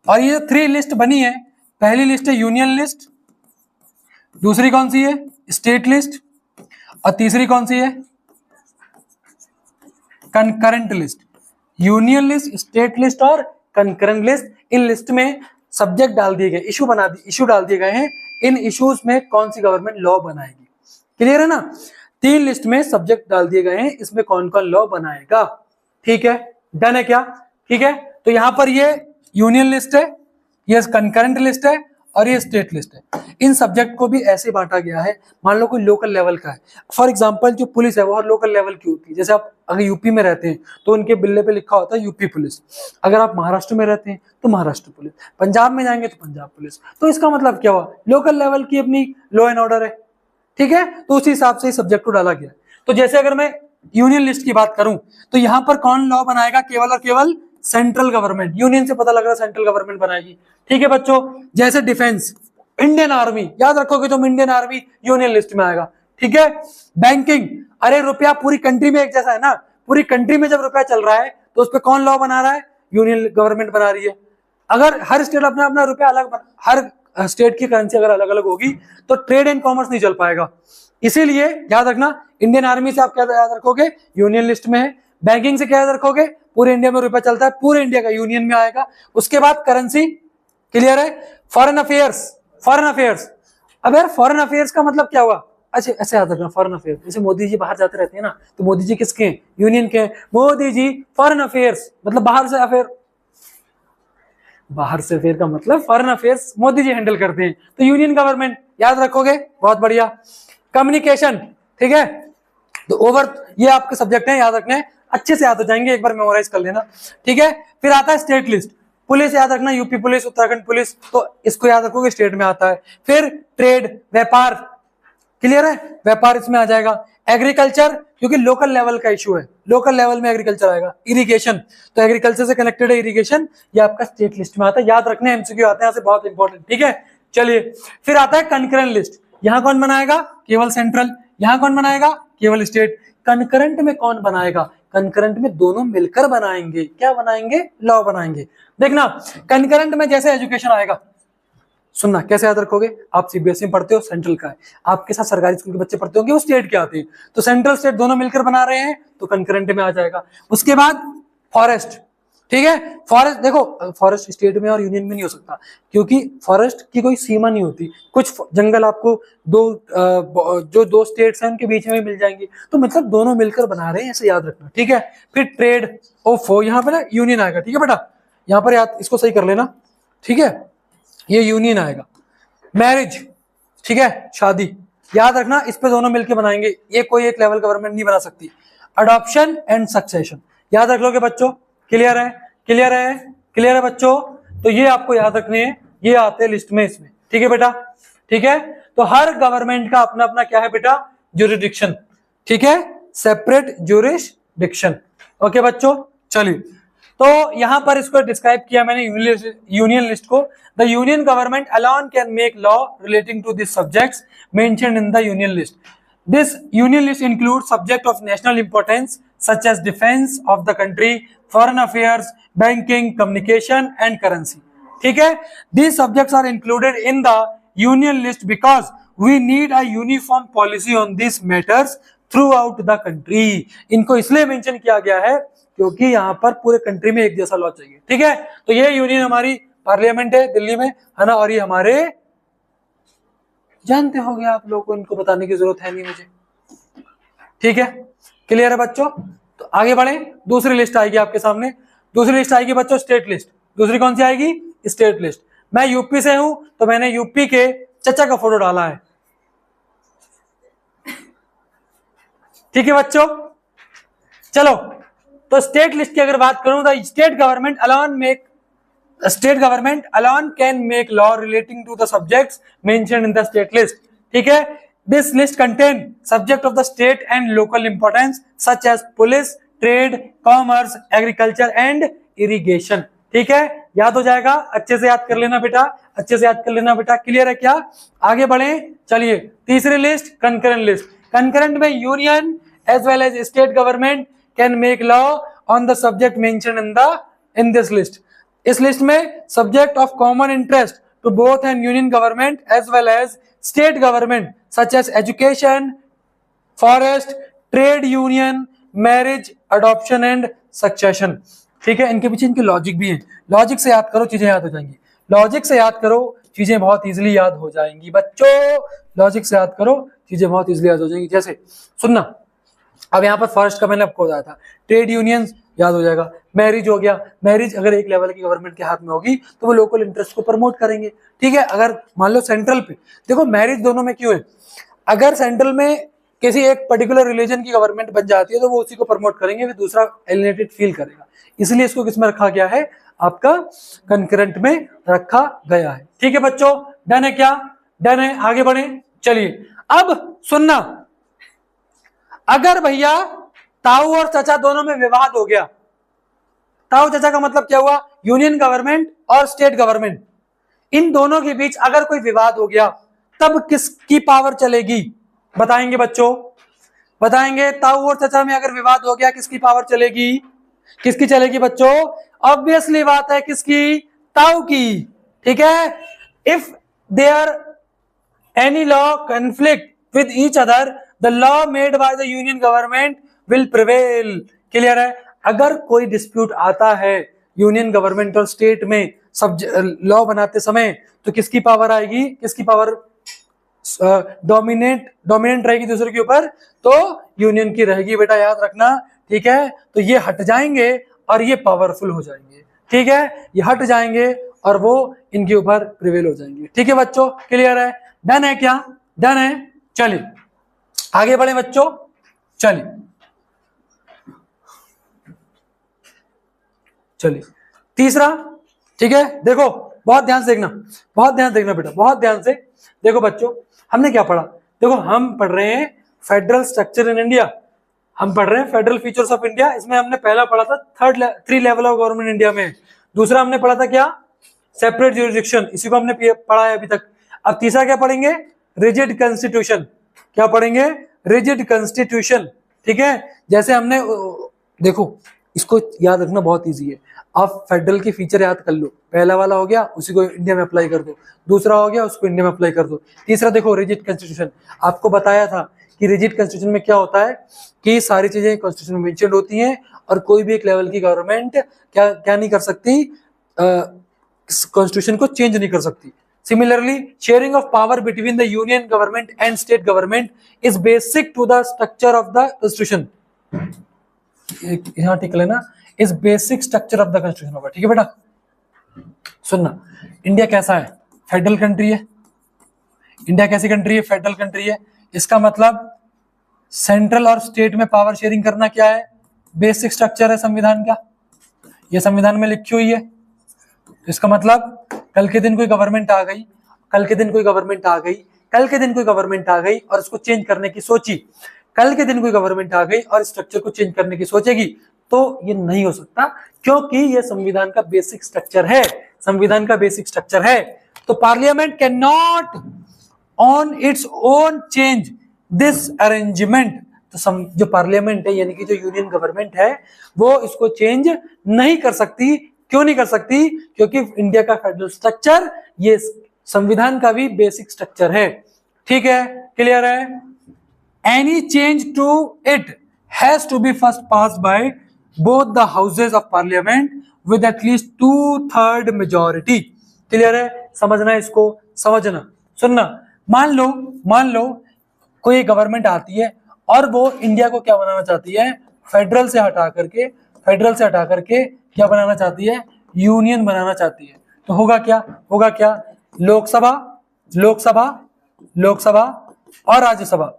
और ये 3 लिस्ट बनी है, पहली लिस्ट है यूनियन लिस्ट, दूसरी कौन सी है? स्टेट लिस्ट, और तीसरी कौन सी है? Concurrent list. Union list, state list और कंकरेंट लिस्ट। इन लिस्ट में सब्जेक्ट डाल दिए गए, इशू डाल दिए गए हैं। इन इश्यूज में कौन सी गवर्नमेंट लॉ बनाएगी। क्लियर है ना? 3 लिस्ट में सब्जेक्ट डाल दिए गए हैं, इसमें कौन कौन लॉ बनाएगा। ठीक है, डन है क्या? ठीक है, तो यहां पर ये यूनियन लिस्ट है, ये कंकरेंट लिस्ट है और ये स्टेट लिस्ट है। इन सब्जेक्ट को भी ऐसे बांटा गया है। मान लो कोई लोकल लेवल का है, फॉर एग्जांपल जो पुलिस है वो हर लोकल लेवल की होती है। जैसे आप अगर यूपी में रहते हैं तो उनके बिल्ले पे लिखा होता है यूपी पुलिस, अगर आप महाराष्ट्र में रहते हैं तो महाराष्ट्र पुलिस, पंजाब में जाएंगे तो पंजाब पुलिस। तो इसका मतलब क्या हुआ? लोकल लेवल की अपनी लॉ एंड ऑर्डर है। ठीक है, तो उसी हिसाब से सब्जेक्ट को डाला गया। तो जैसे अगर मैं यूनियन लिस्ट की बात करूं तो यहां पर कौन लॉ बनाएगा? केवल और केवल सेंट्रल गवर्नमेंट। यूनियन से पता लग रहा है सेंट्रल गवर्नमेंट बनाएगी। ठीक है बच्चों, जैसे डिफेंस, इंडियन आर्मी, याद रखोगे तुम, इंडियन आर्मी यूनियन लिस्ट में आएगा। ठीक है, बैंकिंग, अरे रुपया पूरी कंट्री में एक जैसा है ना, पूरी कंट्री में जब रुपया चल रहा है तो उस पर कौन लॉ बना रहा है? यूनियन गवर्नमेंट बना रही है। अगर हर स्टेट अपना अपना रुपया अलग, हर स्टेट की करेंसी अगर अलग अलग होगी तो ट्रेड एंड कॉमर्स नहीं चल पाएगा। इसीलिए याद रखना, इंडियन आर्मी से आप क्या याद रखोगे? यूनियन लिस्ट में है। बैंकिंग से क्या याद रखोगे? पूरे इंडिया में रुपया चलता है, पूरे इंडिया का यूनियन में आएगा। उसके बाद करेंसी, क्लियर है? फॉरेन अफेयर्स, फॉरेन अफेयर्स, अब यार फॉरेन अफेयर्स का मतलब क्या हुआ? अच्छा ऐसे याद रखना, फॉरेन अफेयर्स, जैसे मोदी जी बाहर जाते रहते हैं ना, तो मोदी जी किसके हैं? यूनियन के हैं। मोदी जी फॉरेन अफेयर्स, मतलब बाहर से अफेयर, बाहर से अफेयर का मतलब foreign affairs Modi ji handle करते हैं, तो यूनियन गवर्नमेंट, याद रखोगे, बहुत बढ़िया। कम्युनिकेशन, ठीक है, तो ओवर ये आपके सब्जेक्ट हैं, याद रखने, अच्छे से याद हो जाएंगे, एक बार मेमोराइज कर लेना। ठीक है, फिर आता है स्टेट लिस्ट, पुलिस याद रखना, यूपी पुलिस, उत्तराखंड पुलिस, तो इसको याद रखोगे, स्टेट में आता है। फिर ट्रेड, व्यापार, क्लियर है, व्यापार इसमें आ जाएगा। एग्रीकल्चर क्योंकि लोकल लेवल का इशू है, लोकल लेवल में एग्रीकल्चर आएगा। इरिगेशन तो एग्रीकल्चर से कनेक्टेड है इरिगेशन, ये आपका स्टेट लिस्ट में आता है, याद रखने एमसीक्यू आते हैं यहाँ से, बहुत इंपॉर्टेंट। ठीक है, चलिए फिर आता है कंकरेंट लिस्ट। यहाँ कौन बनाएगा? केवल सेंट्रल। यहाँ कौन बनाएगा? केवल स्टेट। कंकरेंट में कौन बनाएगा? कंकरेंट में दोनों मिलकर बनाएंगे। क्या बनाएंगे? लॉ बनाएंगे। देखना कंकरेंट में जैसे एजुकेशन आएगा, सुनना कैसे याद रखोगे, आप सीबीएसई में पढ़ते हो, सेंट्रल का है, आपके साथ सरकारी स्कूल के बच्चे पढ़ते होंगे, वो स्टेट के आते हैं, तो सेंट्रल स्टेट दोनों मिलकर बना रहे हैं तो कंकरेंट में आ जाएगा। उसके बाद फॉरेस्ट, ठीक है, फॉरेस्ट देखो, फॉरेस्ट स्टेट में और यूनियन में नहीं हो सकता क्योंकि फॉरेस्ट की कोई सीमा नहीं होती, कुछ जंगल आपको दो स्टेट्स हैं उनके बीच में मिल जाएंगे, तो मतलब दोनों मिलकर बना रहे हैं, ऐसे याद रखना। ठीक है, फिर ट्रेड ओफो, यहाँ पे ना यूनियन आएगा। ठीक है बेटा, यहाँ पर याद इसको सही कर लेना। ठीक है, ये यूनियन आएगा। मैरिज, ठीक है, शादी, याद रखना इस पे दोनों मिलकर बनाएंगे, ये कोई एक लेवल गवर्नमेंट नहीं बना सकती। अडॉप्शन एंड सक्सेशन, याद रख लोगे बच्चों, क्लियर है, क्लियर है, क्लियर है बच्चों, तो ये आपको याद रखने हैं, ये आते हैं लिस्ट में इसमें। ठीक है बेटा, ठीक है, तो हर गवर्नमेंट का अपना अपना क्या है बेटा? ज्यूरिसडिक्शन। ठीक है, सेपरेट ज्यूरिसडिक्शन। ओके बच्चों, चलिए, तो यहां पर इसको डिस्क्राइब किया मैंने यूनियन लिस्ट को। The union government alone can make law relating to this subjects mentioned in the union list. This union list include subject of national importance such as defence of the country, foreign affairs, banking, communication and currency. ठीक है, these subjects are included in the union list because we need a uniform policy on these matters throughout the country। इनको इसलिए mention किया गया है क्योंकि यहाँ पर पूरे कंट्री में एक जैसा लॉ चाहिए। ठीक है, तो ये यूनियन हमारी पार्लियामेंट है दिल्ली में, है ना, और ये हमारे जानते होंगे आप लोगों को, इनको बताने की जरूरत है नहीं मुझे। ठीक है, क्लियर है बच्चों, तो आगे बढ़े, दूसरी लिस्ट आएगी आपके सामने। दूसरी लिस्ट आएगी बच्चों स्टेट लिस्ट। दूसरी कौन सी आएगी? State list. मैं यूपी से हूं तो मैंने यूपी के चचा का फोटो डाला है। ठीक है बच्चों, चलो, तो स्टेट लिस्ट की अगर बात करूं तो state government alone can make law relating to the subjects mentioned in the state list. ठीक है, this list contain subject of the state and local importance such as police, trade, commerce, agriculture and irrigation. ठीक है, याद हो जाएगा, अच्छे से याद कर लेना बेटा, अच्छे से याद कर लेना बेटा। क्लियर है क्या? आगे बढ़े, चलिए, तीसरी लिस्ट कंकरेंट लिस्ट। कंकरेंट में union as well as state government can make law on the subject mentioned in this list. इस लिस्ट में subject of common interest to both an union government as well as state government such as education, forest, trade union, marriage, adoption and succession. ठीक है, इनके पीछे इनकी logic भी है, logic से याद करो चीजें याद हो जाएंगी, लॉजिक से याद करो चीजें बहुत इजीली याद हो जाएंगी बच्चों, लॉजिक से याद करो चीजें बहुत इजीली याद हो जाएंगी। जैसे सुनना, अब यहाँ पर फॉरेस्ट का मैंने आपको बताया था, ट्रेड यूनियंस याद हो जाएगा, मैरिज हो गया, मैरिज अगर एक लेवल की गवर्नमेंट के हाथ में होगी तो वो लोकल इंटरेस्ट को प्रमोट करेंगे। ठीक है, अगर मान लो सेंट्रल पे, देखो मैरिज दोनों में क्यों है, अगर सेंट्रल में किसी एक पर्टिकुलर रिलीजन की गवर्नमेंट बन जाती है तो वो उसी को प्रमोट करेंगे, फिर दूसरा एलिनेटेड फील करेगा, इसलिए इसको किसमें रखा गया है? आपका कंकरेंट में रखा गया है। ठीक है बच्चों, डन है क्या? डन है, आगे बढ़े, चलिए। अब सुनना, अगर भैया ताऊ और चाचा दोनों में विवाद हो गया, ताऊ चाचा का मतलब क्या हुआ? यूनियन गवर्नमेंट और स्टेट गवर्नमेंट, इन दोनों के बीच अगर कोई विवाद हो गया तब किसकी पावर चलेगी? बताएंगे बच्चों, बताएंगे। ताऊ और चाचा में अगर विवाद हो गया किसकी पावर चलेगी? किसकी चलेगी बच्चों? ऑब्वियसली बात है किसकी? ताऊ की। ठीक है, if there any law conflict with each other the law made by the union government will prevail. Clear है, अगर कोई डिस्प्यूट आता है यूनियन गवर्नमेंट और स्टेट में सब लॉ बनाते समय, तो किसकी पावर आएगी? किसकी पावर डोमिनेंट रहेगी दूसरे के ऊपर? तो यूनियन की रहेगी बेटा, याद रखना। ठीक है, तो ये हट जाएंगे और ये पावरफुल हो जाएंगे। ठीक है, ये हट जाएंगे और वो इनके ऊपर प्रिवेल हो जाएंगे। ठीक है बच्चों, क्लियर है? डन है क्या? डन है, चलिए आगे बढ़े बच्चों, चलिए चलिए तीसरा। ठीक है, देखो बहुत ध्यान से देखना, बहुत ध्यान से देखना बेटा, बहुत ध्यान से देखो बच्चों, हमने क्या पढ़ा? देखो हम पढ़ रहे हैं फेडरल स्ट्रक्चर इन इंडिया, हम पढ़ रहे हैं फेडरल फीचर्स ऑफ इंडिया। इसमें हमने पहला पढ़ा था three level of government India में, दूसरा हमने पढ़ा था क्या, सेपरेट ज्यूरिसडिक्शन, इसी को हमने पढ़ा है अभी तक। अब तीसरा क्या पढ़ेंगे, रिजिड कॉन्स्टिट्यूशन। क्या पढ़ेंगे, रिजिड कॉन्स्टिट्यूशन। ठीक है, जैसे हमने देखो इसको याद रखना बहुत इजी है, आप फेडरल की फीचर याद कर लो, पहला वाला हो गया उसी को इंडिया में अप्लाई कर दो, दूसरा हो गया उसको इंडिया में अप्लाई कर दो, तीसरा देखो रिजिड कॉन्स्टिट्यूशन। आपको बताया था कि रिजिड कॉन्स्टिट्यूशन में क्या होता है कि सारी चीजें कॉन्स्टिट्यूशन में मेंशन होती हैं और कोई भी एक लेवल की गवर्नमेंट क्या नहीं कर सकती, कॉन्स्टिट्यूशन को चेंज नहीं कर सकती। Similarly, sharing of power between the union government and state government is basic to the structure of the constitution. यहाँ टिक लेना, is basic structure of the constitution होगा। ठीक है बेटा, सुनना, इंडिया कैसा है, फेडरल कंट्री है। इंडिया कैसी कंट्री है, फेडरल कंट्री है। इसका मतलब सेंट्रल और स्टेट में पावर शेयरिंग करना क्या है, बेसिक स्ट्रक्चर है संविधान का, ये संविधान में लिखी हुई है। इसका मतलब कल के दिन कोई गवर्नमेंट आ गई, कल के दिन कोई गवर्नमेंट आ गई, कल के दिन कोई गवर्नमेंट आ गई और इसको चेंज करने की सोची, कल के दिन कोई गवर्नमेंट आ गई और स्ट्रक्चर को चेंज करने की सोचेगी, तो ये नहीं हो सकता, क्योंकि ये संविधान का बेसिक स्ट्रक्चर है, संविधान का बेसिक स्ट्रक्चर है। तो parliament can not on its own change this arrangement. तो जो पार्लियामेंट है यानी कि जो यूनियन गवर्नमेंट है वो इसको चेंज नहीं कर सकती। क्यों नहीं कर सकती, क्योंकि इंडिया का फेडरल स्ट्रक्चर ये संविधान का भी बेसिक स्ट्रक्चर है। ठीक है, क्लियर है। Any change to it has to be first pass by both the houses of parliament with at least 2/3 majority. Clear है, समझना इसको, समझना, सुनना। मान लो कोई गवर्नमेंट आती है और वो इंडिया को क्या बनाना चाहती है, फेडरल से हटा करके क्या बनाना चाहती है, यूनियन बनाना चाहती है। तो होगा क्या, लोकसभा और राज्यसभा,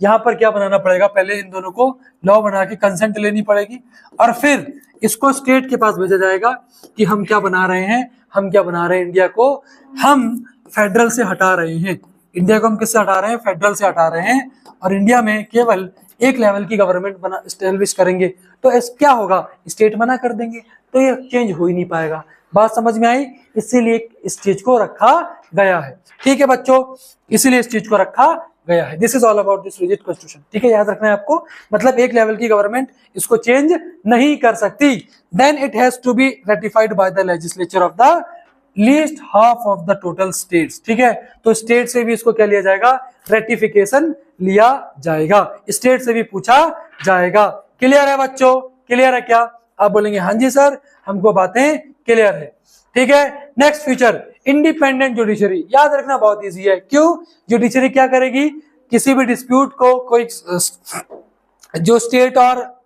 यहां पर क्या बनाना पड़ेगा, पहले इन दोनों को लॉ बना के कंसेंट लेनी पड़ेगी और फिर इसको स्टेट के पास भेजा जाएगा कि हम क्या बना रहे हैं, इंडिया को हम फेडरल से हटा रहे हैं, इंडिया को हम किससे हटा रहे हैं, फेडरल से हटा रहे हैं, और इंडिया में केवल एक लेवल की गवर्नमेंट बना एस्टेब्लिश करेंगे। तो क्या होगा, स्टेट मना कर देंगे, तो ये चेंज हो ही नहीं पाएगा। बात समझ में आई, इसीलिए इस चीज को रखा गया है। ठीक है बच्चों, इसीलिए इस चीज को रखा गया है। This is all about this rigid constitution. ठीक है, याद रखना है आपको, मतलब एक लेवल की गवर्नमेंट इसको चेंज नहीं कर सकती। Then it has to be ratified by the legislature of the least half of the total states. ठीक है, तो स्टेट से भी इसको क्या लिया जाएगा, रेटिफिकेशन लिया जाएगा, स्टेट से भी पूछा जाएगा। क्लियर है बच्चों, क्लियर है क्या, आप बोलेंगे हाँ जी सर, हमको बातें क्लियर है। ठीक है, नेक्स्ट फीचर, इंडिपेंडेंट जुडिशरी। याद रखना बहुत इजी है, क्यों, जुडिशरी क्या करेगी, किसी भी डिस्प्यूट को, कोई जो स्टेट और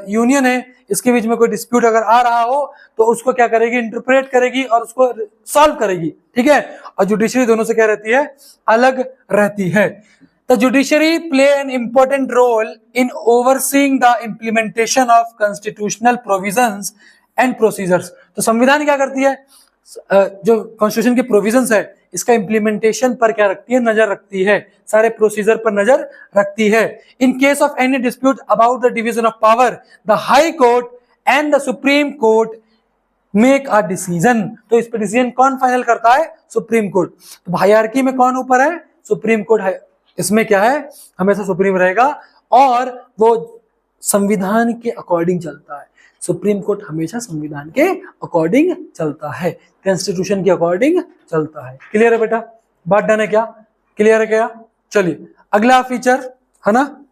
यूनियन है इसके बीच में कोई डिस्प्यूट अगर आ रहा हो तो उसको क्या करेगी, इंटरप्रेट करेगी और उसको सॉल्व करेगी। ठीक है, और जुडिशरी दोनों से क्या रहती है, अलग रहती है। The judiciary play an important role in overseeing the implementation of constitutional provisions and procedures. तो संविधान क्या करती है, जो कॉन्स्टिट्यूशन के प्रोविजंस है इसका इम्प्लीमेंटेशन पर क्या रखती है, नजर रखती है, सारे प्रोसीजर पर नजर रखती है। In case of any dispute about the division of power, the high court and the supreme court make a decision. तो इस पर डिसीजन कौन फाइनल करता है, सुप्रीम कोर्ट। तो हायरार्की में कौन ऊपर है, सुप्रीम कोर्ट है, इसमें क्या है, हमेशा सुप्रीम रहेगा और वो संविधान के अकॉर्डिंग चलता है। सुप्रीम कोर्ट हमेशा संविधान के अकॉर्डिंग चलता है, कॉन्स्टिट्यूशन के अकॉर्डिंग चलता है। क्लियर है बेटा, बात डन है क्या, क्लियर है क्या। चलिए अगला फीचर है ना।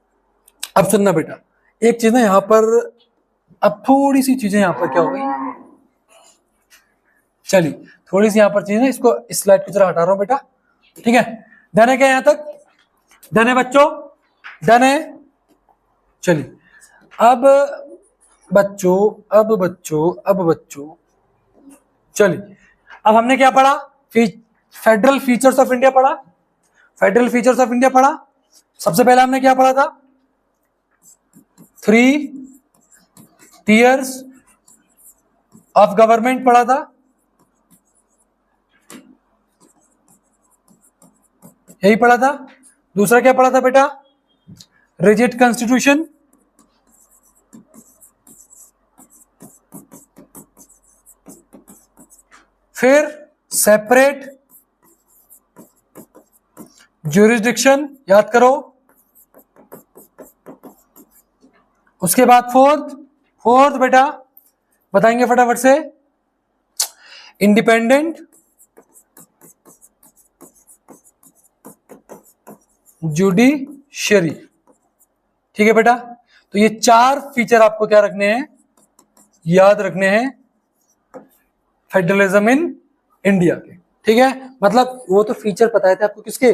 अब सुनना बेटा, एक चीज ना यहाँ पर, अब थोड़ी सी चीजें यहाँ पर क्या हो गई, चलिए थोड़ी सी यहाँ पर चीजें, इसको इस स्लाइड की तरह हटा रहा हूं बेटा। ठीक है, डन है क्या, यहाँ तक डन है बच्चों, डन है। चलिए अब बच्चों चलिए, अब हमने क्या पढ़ा, फेडरल फीचर्स ऑफ इंडिया पढ़ा, फेडरल फीचर्स ऑफ इंडिया पढ़ा। सबसे पहले हमने क्या पढ़ा था, 3 tiers ऑफ गवर्नमेंट पढ़ा था। यही पढ़ा था। दूसरा क्या पढ़ा था बेटा? रिजिड कॉन्स्टिट्यूशन, फिर सेपरेट ज्यूरिसडिक्शन, याद करो। उसके बाद फोर्थ बेटा बताएंगे फटाफट से, इंडिपेंडेंट जुडिशरी। ठीक है बेटा, तो ये 4 फीचर आपको क्या रखने हैं, याद रखने हैं फेडरलिज्म इन इंडिया के। ठीक है, मतलब वो तो फीचर बताए थे आपको किसके,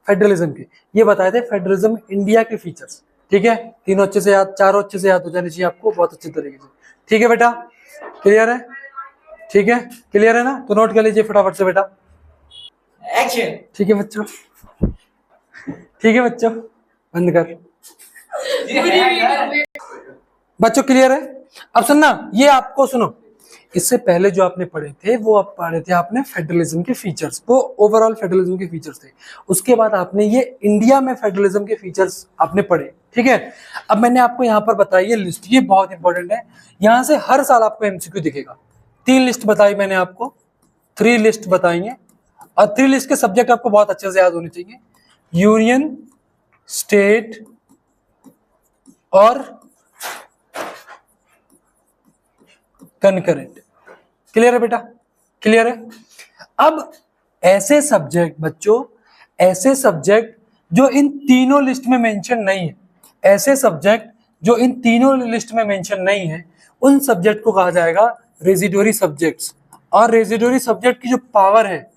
फेडरलिज्म के। ये बताए थे फेडरलिज्म इंडिया के फीचर्स। ठीक है, तीनों अच्छे से याद, चारों अच्छे से याद हो जाने चाहिए आपको बहुत अच्छे तरीके से। ठीक है बेटा, क्लियर है? ठीक है, क्लियर है ना? तो नोट कर लीजिए फटाफट से बेटा। एक्शन। ठीक है बच्चों, ठीक है बच्चों, बंद कर। बच्चों क्लियर है? अब सुनना, ये आपको सुनो, इससे पहले जो आपने पढ़े थे वो आप पढ़े थे आपने फेडरलिज्म के फीचर्स, वो ओवरऑल फेडरलिज्म के फीचर्स थे। उसके बाद आपने ये इंडिया में फेडरलिज्म के फीचर्स आपने पढ़े। ठीक है, अब मैंने आपको यहाँ पर बताई है लिस्ट, ये बहुत इंपॉर्टेंट है, यहाँ से हर साल आपको एमसीक्यू दिखेगा। 3 लिस्ट बताई मैंने आपको, 3 लिस्ट बताई है, और 3 लिस्ट के सब्जेक्ट आपको बहुत अच्छे से याद होने चाहिए, यूनियन, स्टेट और कनकरेंट। क्लियर है बेटा? क्लियर है? अब ऐसे सब्जेक्ट बच्चों, ऐसे सब्जेक्ट जो इन तीनों लिस्ट में मेंशन नहीं है, ऐसे सब्जेक्ट जो इन तीनों लिस्ट में मेंशन नहीं है, उन सब्जेक्ट को कहा जाएगा रेजिडुअरी सब्जेक्ट्स। और रेजिडुअरी सब्जेक्ट की जो पावर है,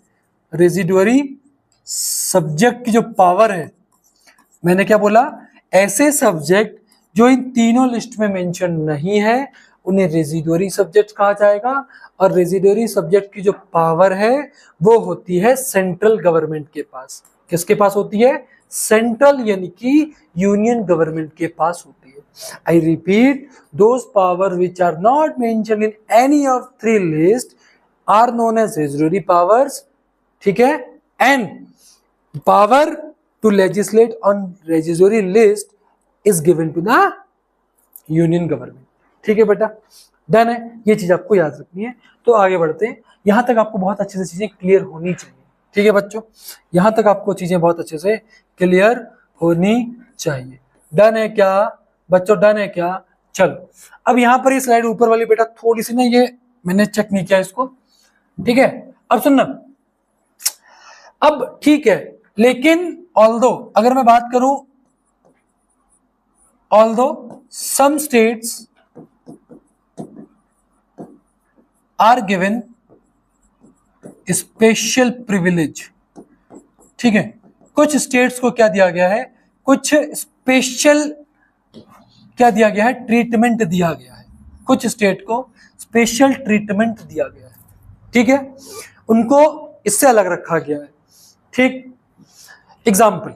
रेजिडुअरी सब्जेक्ट की जो पावर है, मैंने क्या बोला, ऐसे सब्जेक्ट जो इन तीनों लिस्ट में मेंशन नहीं है उन्हें रेजिडुअरी सब्जेक्ट कहा जाएगा। और रेजिडुअरी सब्जेक्ट की जो पावर है वो होती है सेंट्रल गवर्नमेंट के पास। किसके पास होती है? सेंट्रल यानी कि यूनियन गवर्नमेंट के पास होती है। I repeat, those power which are not mentioned in any of 3 list are known as residuary powers. ठीक है, and power to legislate on residuary list is given to the union government. ठीक है बेटा, done है, ये चीज आपको याद रखनी है। तो आगे बढ़ते हैं, यहां तक आपको बहुत अच्छे से चीजें क्लियर होनी चाहिए। ठीक है बच्चों, यहां तक आपको चीजें बहुत अच्छे से क्लियर होनी चाहिए। डन है क्या बच्चों? डन है क्या? चलो, अब यहां पर ये स्लाइड ऊपर वाली बेटा थोड़ी सी ना, ये मैंने चेक नहीं किया इसको। ठीक है, अब सुनना, अब ठीक है, लेकिन ऑल्दो अगर मैं बात करूं, although some states are given special privilege. ठीक है, कुछ स्टेट्स को क्या दिया गया है, कुछ स्पेशल क्या दिया गया है, ट्रीटमेंट दिया गया है। कुछ स्टेट को स्पेशल ट्रीटमेंट दिया गया है। ठीक है, उनको इससे अलग रखा गया है। ठीक, example,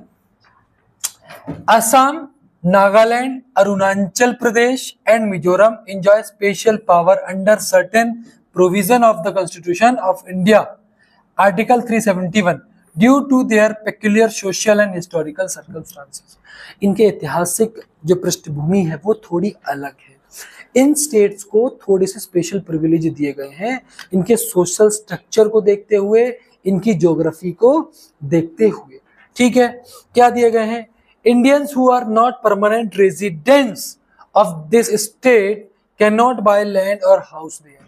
Assam, Nagaland, Arunachal Pradesh and Mizoram enjoy special power under certain provision of the Constitution of India, Article 371, due to their peculiar social and historical circumstances। इनके ऐतिहासिक जो पृष्ठभूमि है वो थोड़ी अलग है। इन स्टेट्स को थोड़े से स्पेशल प्रिविलेज दिए गए हैं, इनके सोशल स्ट्रक्चर को देखते हुए, इनकी ज्योग्राफी को देखते हुए। ठीक है, क्या दिए गए हैं? Indians who are not permanent residents of this state cannot buy land or house there।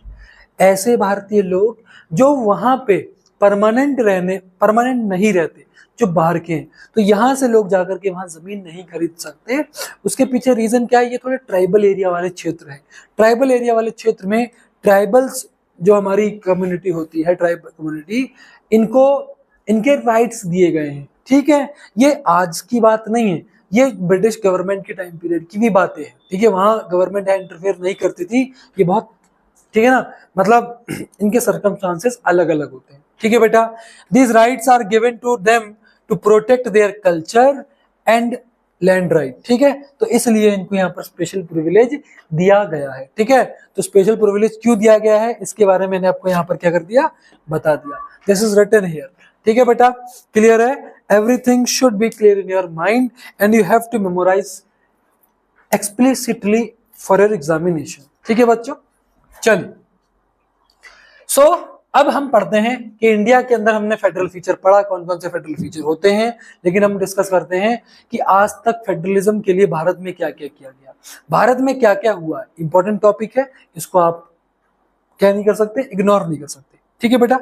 ऐसे भारतीय लोग जो वहां पे परमानेंट नहीं रहते, जो बाहर के हैं, तो यहां से लोग जाकर के वहां जमीन नहीं खरीद सकते। उसके पीछे रीजन क्या है? ये थोड़े ट्राइबल एरिया वाले क्षेत्र है। ट्राइबल एरिया वाले क्षेत्र में ट्राइबल्स जो हमारी कम्युनिटी होती है, ट्राइबल कम्युनिटी, इनको इनके राइट्स दिए गए हैं। ठीक है, ये आज की बात नहीं है, ये ब्रिटिश गवर्नमेंट के टाइम पीरियड की भी बातें हैं। ठीक है, वहां गवर्नमेंट इंटरफेयर नहीं करती थी, ये बहुत, ठीक है ना, मतलब इनके सर्कमस्टांसेस अलग अलग होते हैं। ठीक है बेटा, these rights are given to them to protect their culture and land right. ठीक है, तो इसलिए इनको यहाँ पर स्पेशल प्रिविलेज दिया गया है। ठीक है, तो स्पेशल प्रिविलेज क्यों दिया गया है इसके बारे में मैंने आपको यहाँ पर क्या कर दिया, बता दिया। This is written here. ठीक है बेटा, क्लियर है? everything should be clear in your mind and you have to memorize explicitly for your examination. ठीक है बच्चों, चलिए सो अब हम पढ़ते हैं कि इंडिया के अंदर हमने फेडरल फीचर पढ़ा, कौन कौन से फेडरल फीचर होते हैं, लेकिन हम डिस्कस करते हैं कि आज तक फेडरलिज्म के लिए भारत में क्या क्या किया गया, भारत में क्या क्या हुआ. इंपॉर्टेंट टॉपिक है, इसको आप क्या नहीं कर सकते, इग्नोर नहीं कर सकते. ठीक है बेटा,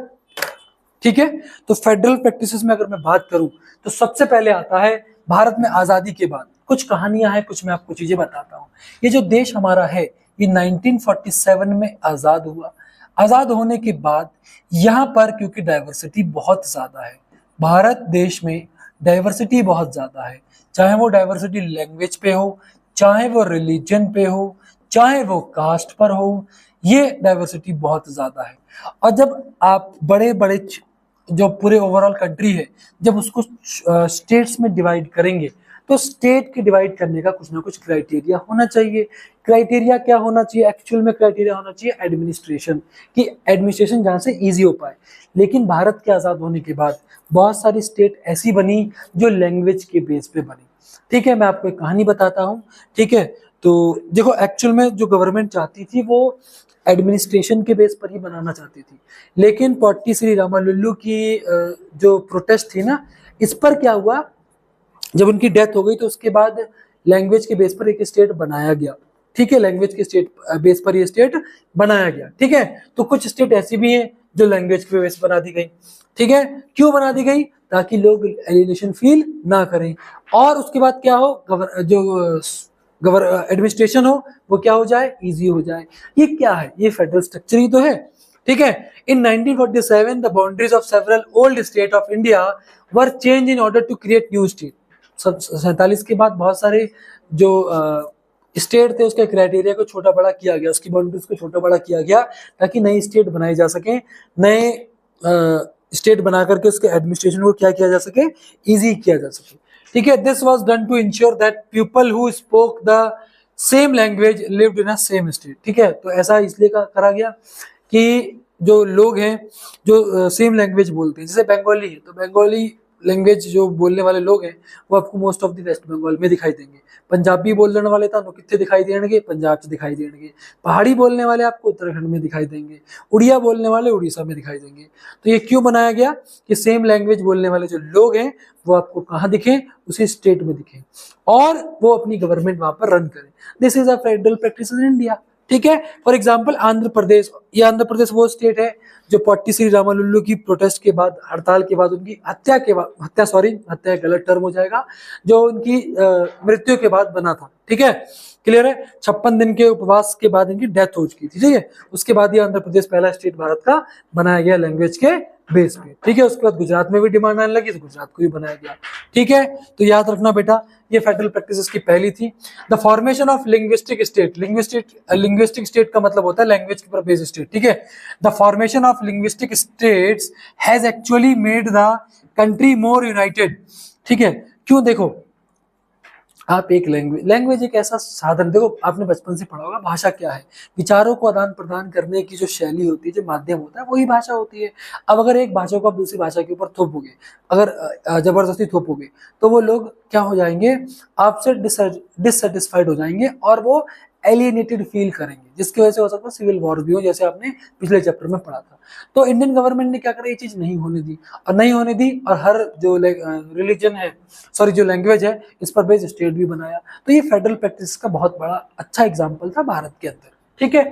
ठीक है. तो फेडरल प्रैक्टिसेस में अगर मैं बात करूं तो सबसे पहले आता है भारत में आजादी के बाद कुछ कहानियां हैं, कुछ मैं आपको चीजें बताता हूं. ये जो देश हमारा है ये 1947 में आजाद हुआ. आजाद होने के बाद यहाँ पर क्योंकि डाइवर्सिटी बहुत ज्यादा है, भारत देश में डाइवर्सिटी बहुत ज्यादा है, चाहे वो डाइवर्सिटी लैंग्वेज पे हो, चाहे वो रिलीजन पे हो, चाहे वो कास्ट पर हो, ये डाइवर्सिटी बहुत ज्यादा है. और जब आप बड़े बड़े जो पूरे ओवरऑल कंट्री है जब उसको स्टेट्स में डिवाइड करेंगे तो स्टेट के डिवाइड करने का कुछ ना कुछ क्राइटेरिया होना चाहिए. क्राइटेरिया क्या होना चाहिए, एक्चुअल में क्राइटेरिया होना चाहिए एडमिनिस्ट्रेशन, कि एडमिनिस्ट्रेशन जहाँ से इजी हो पाए. लेकिन भारत के आज़ाद होने के बाद बहुत सारी स्टेट ऐसी बनी जो लैंग्वेज के बेस पे बनी. ठीक है, मैं आपको एक कहानी बताता हूँ. ठीक है, तो देखो एक्चुअल में जो गवर्नमेंट चाहती थी वो एडमिनिस्ट्रेशन के बेस पर ही बनाना चाहती थी, लेकिन पॉट्टी श्री रामालुल्लू की जो प्रोटेस्ट थी ना, इस पर क्या हुआ, जब उनकी डेथ हो गई तो उसके बाद लैंग्वेज के बेस पर एक स्टेट बनाया गया. ठीक है, लैंग्वेज के स्टेट बेस पर ये स्टेट बनाया गया. ठीक है, तो कुछ स्टेट ऐसी भी हैं जो लैंग्वेज के बेस बना दी गई. ठीक है, क्यों बना दी गई, ताकि लोग एलिनेशन फील ना करें. और उसके बाद क्या हो, एडमिनिस्ट्रेशन हो वो क्या हो जाए, इजी हो जाए. ये क्या है, ये फेडरल स्ट्रक्चर ही तो है. ठीक है, in 1947 the boundaries of several old state of India were change in order to create new state. 47 के बाद बहुत सारे जो स्टेट थे उसके क्राइटेरिया को छोटा बड़ा किया गया, उसकी बाउंड्रीज को छोटा बड़ा किया गया ताकि नई स्टेट बनाई जा सके, नए स्टेट बना करके उसके एडमिनिस्ट्रेशन को क्या किया जा सके, इजी किया जा सके. ठीक है, this was done to ensure that people who spoke the same language lived in a same state. ठीक है, तो ऐसा इसलिए करा गया कि जो लोग हैं जो सेम लैंग्वेज बोलते हैं, जैसे बंगाली है तो बंगाली लैंग्वेज जो बोलने वाले लोग हैं वो आपको most of the West Bengal में दिखाई देंगे. पंजाबी बोलने वाले तो कितने दिखाई देंगे, पंजाब से दिखाई देंगे. पहाड़ी बोलने वाले आपको उत्तराखंड में दिखाई देंगे. उड़िया बोलने वाले उड़ीसा में दिखाई देंगे. तो ये क्यों बनाया गया कि सेम लैंग्वेज बोलने वाले जो लोग हैं वो आपको कहाँ दिखें, उसी स्टेट में दिखें और वो अपनी गवर्नमेंट वहां पर रन करें. This is a federal practice in India. ठीक है, फॉर एग्जाम्पल आंध्र प्रदेश, ये आंध्र प्रदेश वो स्टेट है जो पॉट्टी श्री रामालुल्लू की प्रोटेस्ट के बाद, हड़ताल के बाद, उनकी हत्या के बाद, हत्या गलत टर्म हो जाएगा, जो उनकी मृत्यु के बाद बना था. ठीक है, क्लियर है, 56 दिन के उपवास के बाद इनकी डेथ हो चुकी थी. ठीक है, उसके बाद ये आंध्र प्रदेश पहला स्टेट भारत का बनाया गया लैंग्वेज के बेस पे. ठीक है, उसके बाद गुजरात में भी डिमांड आने लगी तो गुजरात को भी बनाया गया. ठीक है, तो याद रखना बेटा, ये फेडरल प्रैक्टिसेस की पहली थी. The formation of linguistic state, linguistic state का मतलब होता है लैंग्वेज के ऊपर बेस्ड स्टेट. ठीक है, the formation of linguistic states has actually made the country more United. ठीक है, क्यों, देखो आप एक लैंग्वेज एक ऐसा साधन, देखो आपने बचपन से पढ़ा होगा भाषा क्या है, विचारों को आदान प्रदान करने की जो शैली होती है, जो माध्यम होता है, वही भाषा होती है. अब अगर एक भाषा को आप दूसरी भाषा के ऊपर थोपोगे, अगर जबरदस्ती थोपोगे तो वो लोग क्या हो जाएंगे, आपसे डिससेटिस्फाइड हो जाएंगे और वो एलिएनेटेड फील करेंगे, जिसकी वजह से हो सकता है सिविल वॉर भी हो, जैसे आपने पिछले चैप्टर में पढ़ा था. तो इंडियन गवर्नमेंट ने क्या करा, ये चीज नहीं होने दी, और हर जो रिलीजन है, सॉरी जो लैंग्वेज है, इस पर बेस्ड स्टेट भी बनाया. तो ये फेडरल प्रैक्टिस का बहुत बड़ा अच्छा एग्जाम्पल था भारत के अंदर. ठीक है,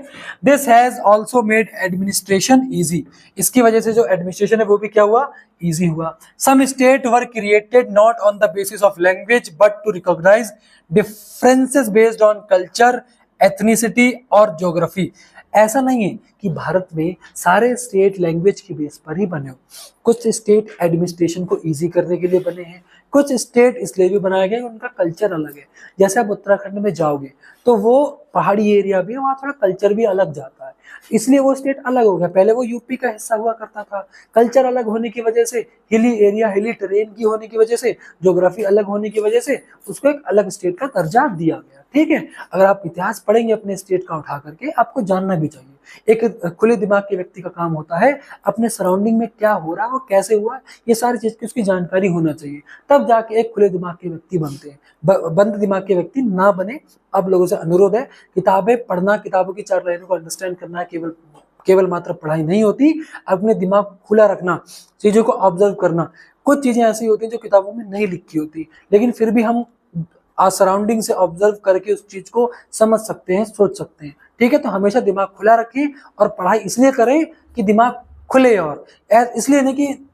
this has also made administration easy. इसकी वजह से जो एडमिनिस्ट्रेशन है वो भी क्या हुआ, इजी हुआ. Some state were created not on the basis of language but to recognise differences based on culture, ethnicity और ज्योग्राफी. ऐसा नहीं है कि भारत में सारे स्टेट लैंग्वेज के बेस पर ही बने हो. कुछ स्टेट एडमिनिस्ट्रेशन को इजी करने के लिए बने हैं, कुछ स्टेट इसलिए भी बनाया गया उनका कल्चर अलग है. जैसे आप उत्तराखंड में जाओगे तो वो पहाड़ी एरिया भी है, वहाँ थोड़ा कल्चर भी अलग जाता है, इसलिए वो स्टेट अलग हो गया. पहले वो यूपी का हिस्सा हुआ करता था, कल्चर अलग होने की वजह से, हिली एरिया, हिली टेरेन की होने की वजह से, ज्योग्राफी अलग होने की वजह से उसको एक अलग स्टेट का दर्जा दिया गया. ठीक है, अगर आप इतिहास पढ़ेंगे अपने स्टेट का उठा करके, आपको जानना भी चाहिए. एक खुले दिमाग के व्यक्ति का काम होता है अपने सराउंडिंग में क्या हो रहा है और कैसे हुआ है ये सारी चीज की उसकी जानकारी होना चाहिए, तब जाके एक खुले दिमाग के व्यक्ति बनते हैं। बंद दिमाग के व्यक्ति ना बने। अब लोगों से अनुरोध है, किताबें पढ़ना, किताबों की 4 लाइनों को अंडरस्टैंड करना केवल मात्र पढ़ाई नहीं होती, अपने दिमाग खुला रखना, चीजों को ऑब्जर्व करना। कुछ चीजें ऐसी होती हैं जो किताबों में नहीं लिखी होती, लेकिन फिर भी हम सराउंडिंग से ऑब्जर्व करके उस चीज को समझ सकते हैं, सोच सकते हैं। ठीक है, तो हमेशा दिमाग खुला रखें और पढ़ाई इसलिए करें कि दिमाग खुले, और इसलिए नहीं कि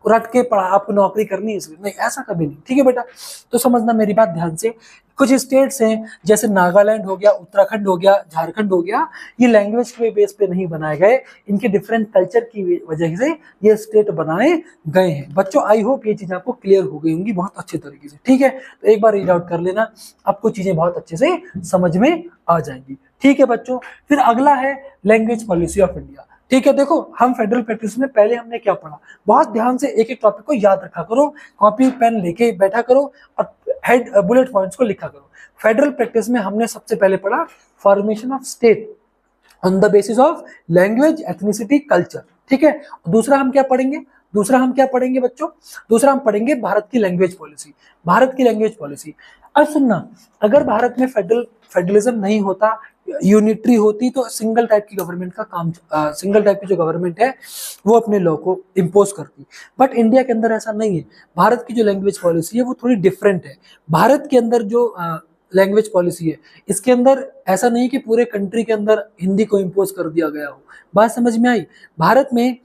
रट के पढ़ा आपको नौकरी करनी है इसलिए, नहीं, ऐसा कभी नहीं। ठीक है बेटा, तो समझना मेरी बात ध्यान से। कुछ स्टेट्स हैं जैसे नागालैंड हो गया, उत्तराखंड हो गया, झारखंड हो गया, ये लैंग्वेज के बेस पे नहीं बनाए गए, इनके डिफरेंट कल्चर की वजह से ये स्टेट बनाए गए हैं। बच्चों आई होप ये चीज आपको क्लियर हो गई होंगी बहुत अच्छे तरीके से। ठीक है, तो एक बार रीड आउट कर लेना, आपको चीजें बहुत अच्छे से समझ में आ जाएंगी। ठीक है बच्चों, फिर अगला है लैंग्वेज पॉलिसी ऑफ इंडिया। ठीक है, देखो हम फेडरल प्रैक्टिस में पहले हमने क्या पढ़ा, बहुत ध्यान से एक एक टॉपिक को याद रखा करो, कॉपी पेन लेके बैठा करो और हेड बुलेट पॉइंट्स को लिखा करो। फेडरल प्रैक्टिस में हमने सबसे पहले पढ़ा formation of state on the basis of language, ethnicity, culture. ठीक है, दूसरा हम क्या पढ़ेंगे बच्चों, दूसरा हम पढ़ेंगे भारत की लैंग्वेज पॉलिसी। भारत की लैंग्वेज पॉलिसी, अब सुनना, अगर भारत में फेडरलिज्म नहीं होता, यूनिटरी होती, तो सिंगल टाइप की गवर्नमेंट का काम, सिंगल टाइप की जो गवर्नमेंट है वो अपने लॉ को इम्पोज करती। बट इंडिया के अंदर ऐसा नहीं है। भारत की जो लैंग्वेज पॉलिसी है वो थोड़ी डिफरेंट है। भारत के अंदर जो लैंग्वेज पॉलिसी है, इसके अंदर ऐसा नहीं कि पूरे कंट्री के अंदर हिंदी को इम्पोज कर दिया गया हो। बात समझ में आई? भारत में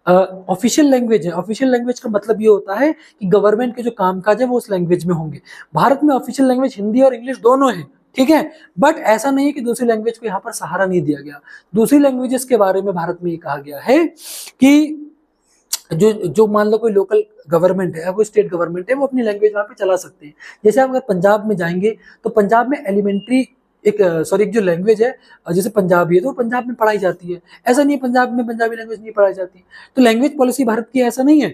ऑफिशियल लैंग्वेज है। ऑफिशियल लैंग्वेज का मतलब ये होता है कि गवर्नमेंट के जो कामकाज है वो उस लैंग्वेज में होंगे। भारत में ऑफिशियल लैंग्वेज हिंदी और इंग्लिश दोनों है। ठीक है, बट ऐसा नहीं है कि दूसरी लैंग्वेज को यहाँ पर सहारा नहीं दिया गया। दूसरी लैंग्वेजेस के बारे में भारत में ये कहा गया है कि जो मान लो कोई लोकल गवर्नमेंट है, कोई स्टेट गवर्नमेंट है, वो अपनी लैंग्वेज वहाँ पे चला सकते हैं। जैसे आप अगर पंजाब में जाएंगे तो पंजाब में एलिमेंट्री एक जो लैंग्वेज है, जैसे पंजाबी है तो पंजाब में पढ़ाई जाती है। ऐसा नहीं है पंजाब में पंजाबी लैंग्वेज नहीं पढ़ाई जाती। तो लैंग्वेज पॉलिसी भारत की ऐसा नहीं है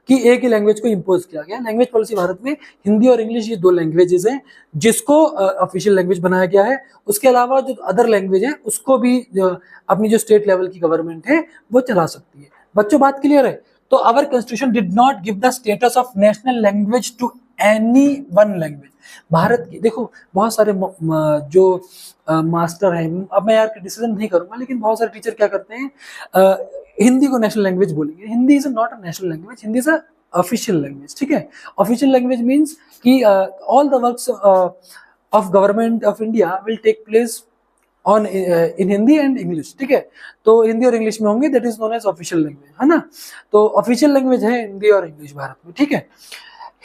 कि एक ही लैंग्वेज को इम्पोज किया गया। लैंग्वेज पॉलिसी भारत में हिंदी और इंग्लिश ये 2 लैंग्वेजेस हैं जिसको ऑफिशियल लैंग्वेज बनाया गया है। उसके अलावा जो अदर लैंग्वेज है उसको भी अपनी जो स्टेट लेवल की गवर्नमेंट है वो चला सकती है। बच्चों बात क्लियर है? तो our constitution did not give the status of national language to any one language. Bharat की देखो बहुत सारे जो मास्टर हैं, अब मैं यार क्रिटिसिज्म नहीं करूंगा, लेकिन बहुत सारे टीचर क्या करते हैं, हिंदी को नेशनल लैंग्वेज बोलेंगे। Hindi is not a national language, Hindi is a official language. ठीक है, ऑफिशियल लैंग्वेज मीन्स कि all the works of government of India will take place on in Hindi and English. ठीक है, तो हिंदी और इंग्लिश में होंगे, that is known as official language, है ना। तो ऑफिशियल लैंग्वेज है हिंदी और इंग्लिश भारत में। ठीक है,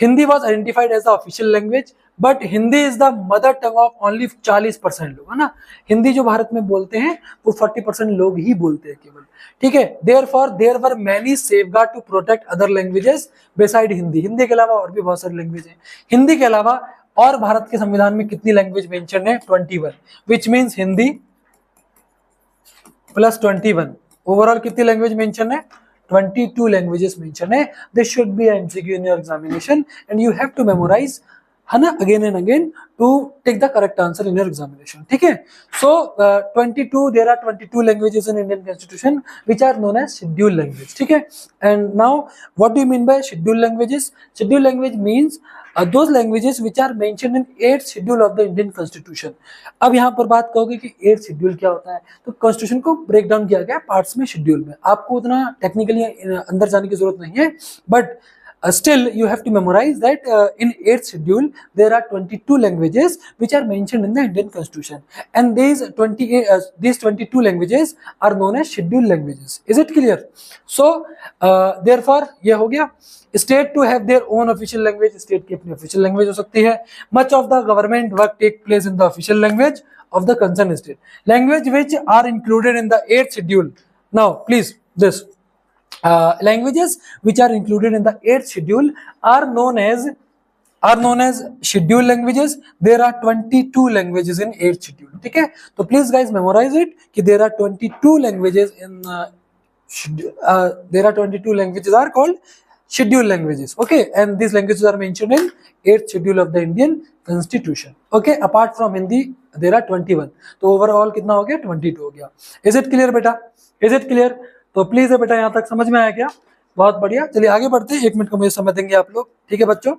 Hindi was identified as the official language, but Hindi is the mother tongue of only 40% लोग, है ना। हिंदी जो भारत में बोलते हैं वो 40% लोग ही बोलते हैं केवल। ठीक है, therefore there were many safeguard to protect other languages beside Hindi. Hindi के अलावा और भी बहुत सारी लैंग्वेज हैं। हिंदी के अलावा और भारत के संविधान में कितनी लैंग्वेज मेंशन है? 21, which means Hindi plus 21। Overall कितनी लैंग्वेज मेंशन है? 22 लैंग्वेजेस मेंशन है। This should be MCQ in your examination and you have to memorise, है ना, again and again to take the correct answer in your examination. ठीक है, so 22 there are 22 languages in Indian constitution which are known as schedule language. ठीक है, and now what do you mean by schedule languages? Schedule language means those languages which are mentioned in 8th schedule of the Indian Constitution। अब यहाँ पर बात कहोगे कि 8th schedule क्या होता है, तो कॉन्स्टिट्यूशन को ब्रेक डाउन किया गया पार्ट्स में, शेड्यूल में। आपको उतना टेक्निकली अंदर जाने की जरूरत नहीं है, but still you have to memorize that in 8th schedule there are 22 languages which are mentioned in the Indian Constitution, and these 22 languages are known as scheduled languages। Is it clear? So therefore ये हो गया। State to have their own official language, state की अपनी official language हो सकती है। Much of the government work take place in the official language of the concern state. Language which are included in the 8th schedule, now please this languages which are included in the 8th schedule are known as scheduled languages। there are 22 languages in 8th schedule। ठीक है, तो please guys memorize it कि there are 22 languages in there are 22 languages are called scheduled languages। okay, and these languages are mentioned in 8th schedule of the Indian Constitution। okay, apart from Hindi, दे रहा 21, तो overall कितना हो गया 22 हो गया। Is it clear बेटा, is it clear? तो please बेटा यहाँ तक समझ में आया क्या? बहुत बढ़िया, चलिए आगे बढ़ते हैं। 1 मिनट का मुझे समय देंगे आप लोग, ठीक है बच्चों,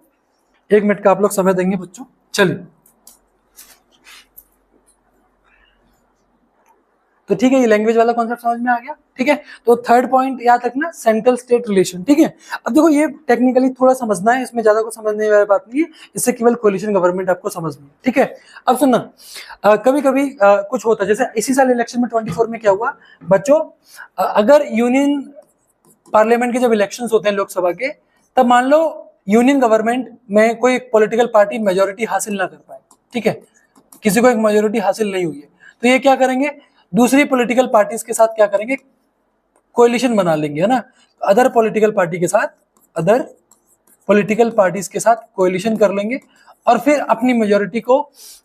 1 मिनट का आप लोग समय देंगे बच्चों। चलिए तो ठीक है, ये लैंग्वेज वाला कॉन्सेप्ट समझ में आ गया, ठीक है। तो थर्ड पॉइंट याद रखना, सेंट्रल स्टेट रिलेशन, ठीक है। अब देखो ये टेक्निकली थोड़ा समझना है, इसमें ज्यादा कुछ समझने वाली बात नहीं है, इससे केवल कोलिशन गवर्नमेंट आपको समझनी है, ठीक है। अब सुनना, कभी कभी कुछ होता है, जैसे इसी साल इलेक्शन में 24 में क्या हुआ बच्चों, अगर यूनियन पार्लियामेंट के जब इलेक्शंस होते हैं लोकसभा के, तब मान लो यूनियन गवर्नमेंट में कोई पॉलिटिकल पार्टी मेजोरिटी हासिल ना कर पाए, ठीक है, किसी को एक मेजोरिटी हासिल नहीं हुई है, तो ये क्या करेंगे, दूसरी पॉलिटिकल पार्टीज के साथ क्या करेंगे, कोalition बना लेंगे, है ना, अदर पॉलिटिकल पार्टी के साथ, अदर पॉलिटिकल पार्टीज के साथ कोalition कर लेंगे और फिर अपनी मेजोरिटी को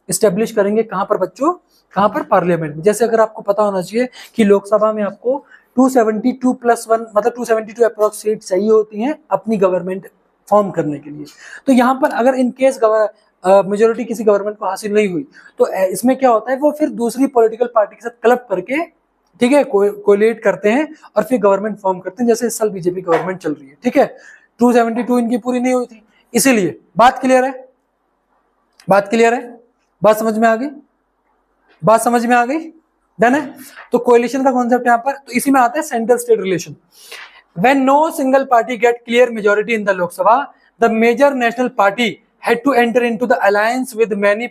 इस्टेब्लिश करेंगे। कहां पर बच्चों, कहां पर, पार्लियामेंट में। जैसे अगर आपको पता होना चाहिए कि लोकसभा में आपको 272+1 मतलब 272 अप्रोक्स सीट चाहिए होती हैं अपनी गवर्नमेंट फॉर्म करने के लिए। तो यहाँ पर अगर इन केस मेजोरिटी किसी गवर्नमेंट को हासिल नहीं हुई, तो इसमें क्या होता है, वो फिर दूसरी पॉलिटिकल पार्टी के साथ क्लब करके, ठीक है, कोलेट करते हैं और फिर गवर्नमेंट फॉर्म करते हैं। जैसे इस साल बीजेपी गवर्नमेंट चल रही है, ठीक है, 272 इनकी पूरी नहीं हुई थी, इसीलिए। बात क्लियर है, बात क्लियर है, बात समझ में आ गई, बात समझ में आ गई, डन है। तो कोलिशन का कॉन्सेप्ट यहाँ पर, तो इसी में आता है central state relation. When no single party get clear majority in the Lok Sabha, the major national party had to enter into the alliance with many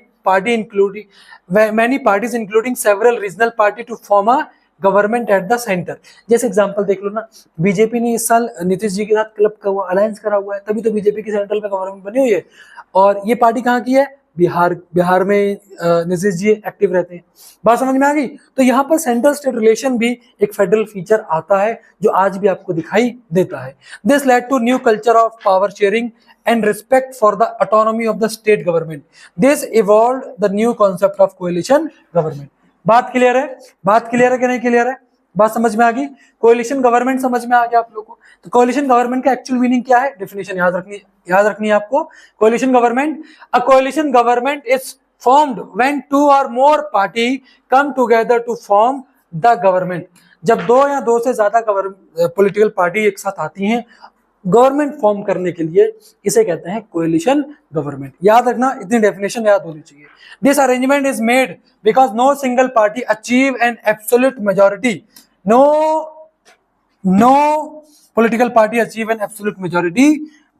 parties including several regional party to form a government at the centre. जैसे example देख लो ना, BJP ने इस साल नीतीश जी के साथ club का हुआ, अलायंस करा हुआ है, तभी तो बीजेपी की सेंट्रल में गवर्नमेंट बनी हुई है। और ये पार्टी कहाँ की है, बिहार में नीतीश जी एक्टिव रहते हैं। बात समझ में आ गई। तो यहाँ पर सेंट्रल स्टेट रिलेशन भी एक फेडरल फीचर आता है जो आज भी आपको दिखाई देता है। This led to new culture of power sharing and respect for the autonomy of the state government. This evolved the new concept of coalition government. बात क्लियर है, बात क्लियर है कि नहीं क्लियर है, बात समझ में आ गई। कोलिशन गवर्नमेंट समझ में आ गया आप लोगों को। तो कोलिशन गवर्नमेंट का एक्चुअल मीनिंग क्या है, डेफिनेशन याद रखनी है आपको। Coalition government, a coalition government is formed when two or more party come together to form the government. जब दो या दो से ज्यादा पॉलिटिकल पार्टी एक साथ आती हैं गवर्नमेंट फॉर्म करने के लिए, इसे कहते हैं कोएलिशन गवर्नमेंट। याद रखना, इतनी डेफिनेशन याद होनी चाहिए। This arrangement is made because no single party achieve an absolute majority, no political party achieve an absolute majority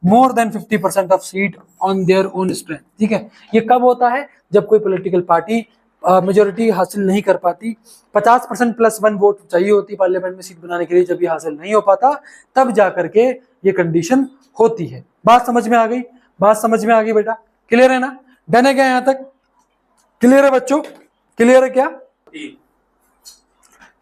more than 50% of seat on their own strength. ठीक है, ये कब होता है, जब कोई पॉलिटिकल पार्टी मेजोरिटी हासिल नहीं कर पाती, 50% +1 वोट चाहिए होती पार्लियामेंट में सीट बनाने के लिए, जब ये हासिल नहीं हो पाता तब जाकर के ये कंडीशन होती है। बात समझ में आ गई, बात समझ में आ गई बेटा, क्लियर है ना, डन है क्या यहाँ तक, क्लियर है बच्चों, क्लियर है क्या,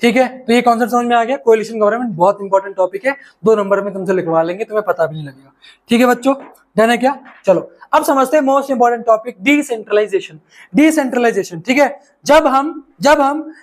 ठीक है। तो ये कॉन्सेप्ट समझ में आ गया। कोएलिशन गवर्नमेंट बहुत इंपॉर्टेंट टॉपिक है, 2 नंबर में तुमसे लिखवा लेंगे, तुम्हें पता भी नहीं लगेगा। ठीक है बच्चों, डन है क्या, चलो अब समझते हैं most important topic, decentralisation. Decentralisation, ठीक है, जब हम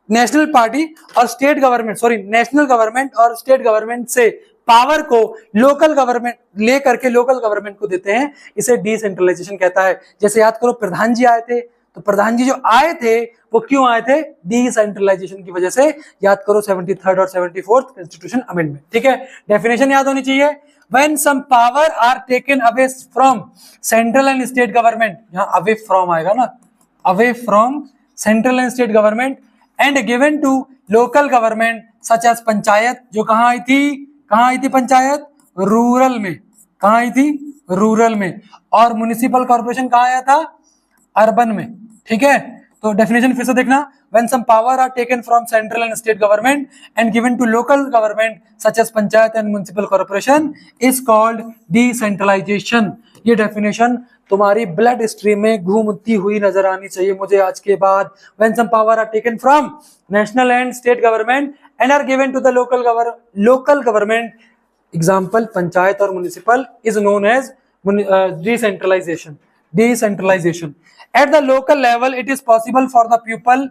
नेशनल पार्टी और स्टेट गवर्नमेंट, नेशनल गवर्नमेंट और स्टेट गवर्नमेंट से पावर को लोकल गवर्नमेंट लेकर के लोकल गवर्नमेंट को देते हैं, इसे डिसेंट्रलाइजेशन कहता है। जैसे याद करो, प्रधान जी आए थे, तो प्रधान जी जो आए थे वो क्यों आए थे, डिसेंट्रलाइजेशन की वजह से। याद करो 73rd और 74th कॉन्स्टिट्यूशन अमेंडमेंट। ठीक है, डेफिनेशन याद होनी चाहिए। When some power are taken away from central and state government, यहाँ away from आएगा ना, away from central and state government and given to local government such as panchayat, जो कहाँ आई थी पंचायत, रूरल में, कहाँ आई थी, रूरल में, और म्युनिसिपल कॉर्पोरेशन कहाँ आया था, अर्बन में। ठीक है, तो डेफिनेशन फिर से देखना, when some power are taken from central and state government and given to local government such as panchayat and municipal corporation is called decentralization। ये डेफिनेशन तुम्हारी ब्लड स्ट्रीम में घूमती हुई नजर आनी चाहिए मुझे आज के बाद। when some power are taken from national and state government and are given to the local government, example panchayat और municipal, is known as decentralization। Decentralization. At the local level, it is possible for the people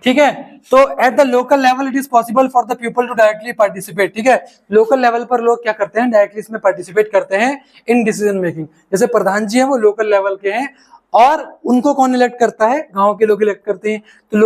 ठीक है। तो at the local level it is possible for the people to directly participate, ठीक है। Local level पर लोग क्या करते हैं, डायरेक्टली इसमें पार्टिसिपेट करते हैं इन डिसीजन मेकिंग। जैसे प्रधान जी हैं वो लोकल लेवल के हैं, और उनको कौन इलेक्ट करता है, गांव के लोग इलेक्ट करते हैं। तो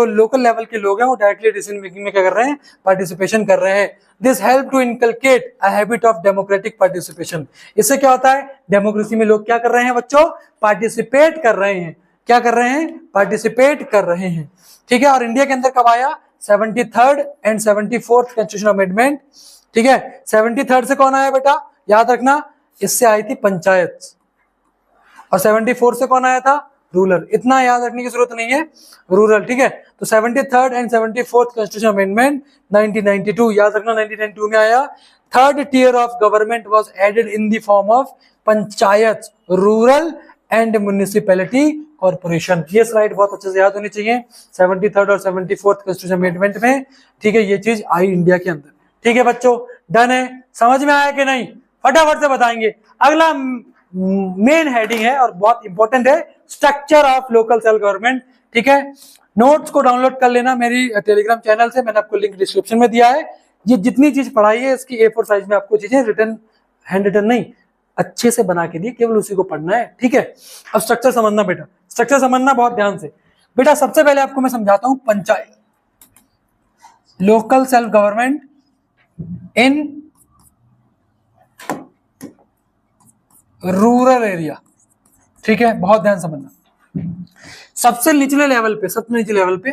लोकल लेवल के लोग हैं वो डायरेक्टली डिसीजन मेकिंग में क्या कर रहे हैं, पार्टिसिपेशन कर रहे हैं। This help to inculcate a habit of democratic participation. इससे क्या होता है, डेमोक्रेसी में लोग क्या कर रहे हैं बच्चों, पार्टिसिपेट कर रहे हैं। क्या कर रहे हैं, पार्टिसिपेट कर रहे हैं, ठीक है। और इंडिया के अंदर कब आया, 73rd and 74th constitution amendment, ठीक है। 73rd से कौन आया बेटा, याद रखना, इससे आई थी पंचायत, और 74 से कौन आया था, रूरल। इतना याद रखने की जरूरत नहीं है, रूरल, ठीक है। तो 73rd and 74th constitution amendment 1992, याद रखना 1992 में आया। Third tier of government was added in the form of panchayat, rural and municipality corporation. ये स्लाइड बहुत अच्छे से याद होनी चाहिए, 73rd और 74th कॉन्स्टिट्यूशन अमेंडमेंट में, ठीक है। ये चीज आई इंडिया के अंदर, ठीक है बच्चों, डन है, समझ में आया कि नहीं, फटाफट से बताएंगे। अगला मेन हेडिंग है और बहुत इंपॉर्टेंट है, structure of local self government, ठीक है। नोट्स को डाउनलोड कर लेना मेरी टेलीग्राम चैनल से, मैंने आपको लिंक डिस्क्रिप्शन में दिया है। ये जितनी चीज पढ़ाई है इसकी A4 साइज में आपको चीजें रिटर्न, हैंड रिटन नहीं, अच्छे से बना के दिए, केवल उसी को पढ़ना है, ठीक है। अब स्ट्रक्चर समझना बेटा, स्ट्रक्चर समझना बहुत ध्यान से बेटा। सबसे पहले आपको मैं समझाता हूं panchayat, local self government in rural area, ठीक है, बहुत ध्यान समझना। सबसे निचले लेवल पे, सबसे निचले लेवल पे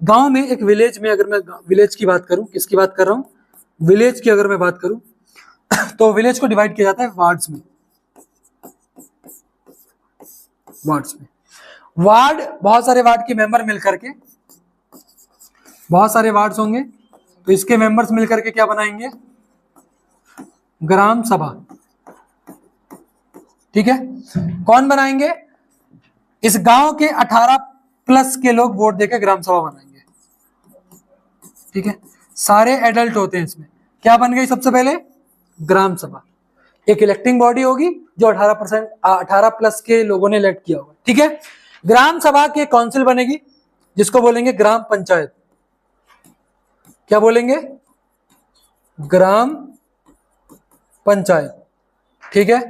गांव में, एक विलेज में, अगर मैं विलेज की बात करूं, किसकी बात कर रहा हूं, विलेज की अगर मैं बात करूं, तो विलेज को डिवाइड किया जाता है वार्ड्स में, वार्ड्स में। वार्ड, बहुत सारे वार्ड के मेंबर मिलकर के, बहुत सारे वार्ड्स होंगे, तो इसके मेंबर्स मिलकर के क्या बनाएंगे, ग्राम सभा, ठीक है। कौन बनाएंगे, इस गांव के 18+ के लोग वोट देकर ग्राम सभा बनाएंगे, ठीक है। सारे एडल्ट होते हैं इसमें। क्या बन गई सबसे पहले, ग्राम सभा, एक इलेक्टिंग बॉडी होगी जो 18+ के लोगों ने इलेक्ट किया होगा, ठीक है। ग्राम सभा के काउंसिल बनेगी जिसको बोलेंगे ग्राम पंचायत। क्या बोलेंगे, ग्राम पंचायत, ठीक है।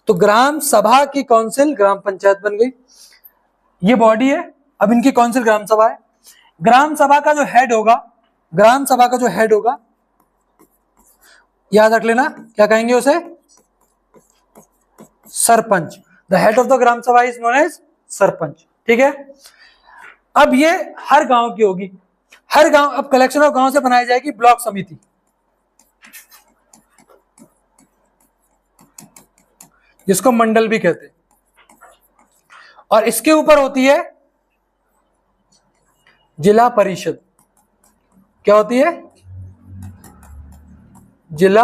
तो ग्राम सभा की काउंसिल ग्राम पंचायत बन गई, ये बॉडी है। अब इनकी काउंसिल ग्राम सभा है। ग्राम सभा का जो हेड होगा, ग्राम सभा का जो हेड होगा, याद रख लेना, क्या कहेंगे उसे, sarpanch. The head of the Gram Sabha is known as sarpanch, ठीक है। अब ये हर गांव की होगी, हर गांव, अब कलेक्शन ऑफ गांव से बनाई जाएगी ब्लॉक समिति, जिसको मंडल भी कहते हैं, और इसके ऊपर होती है जिला परिषद। क्या होती है, जिला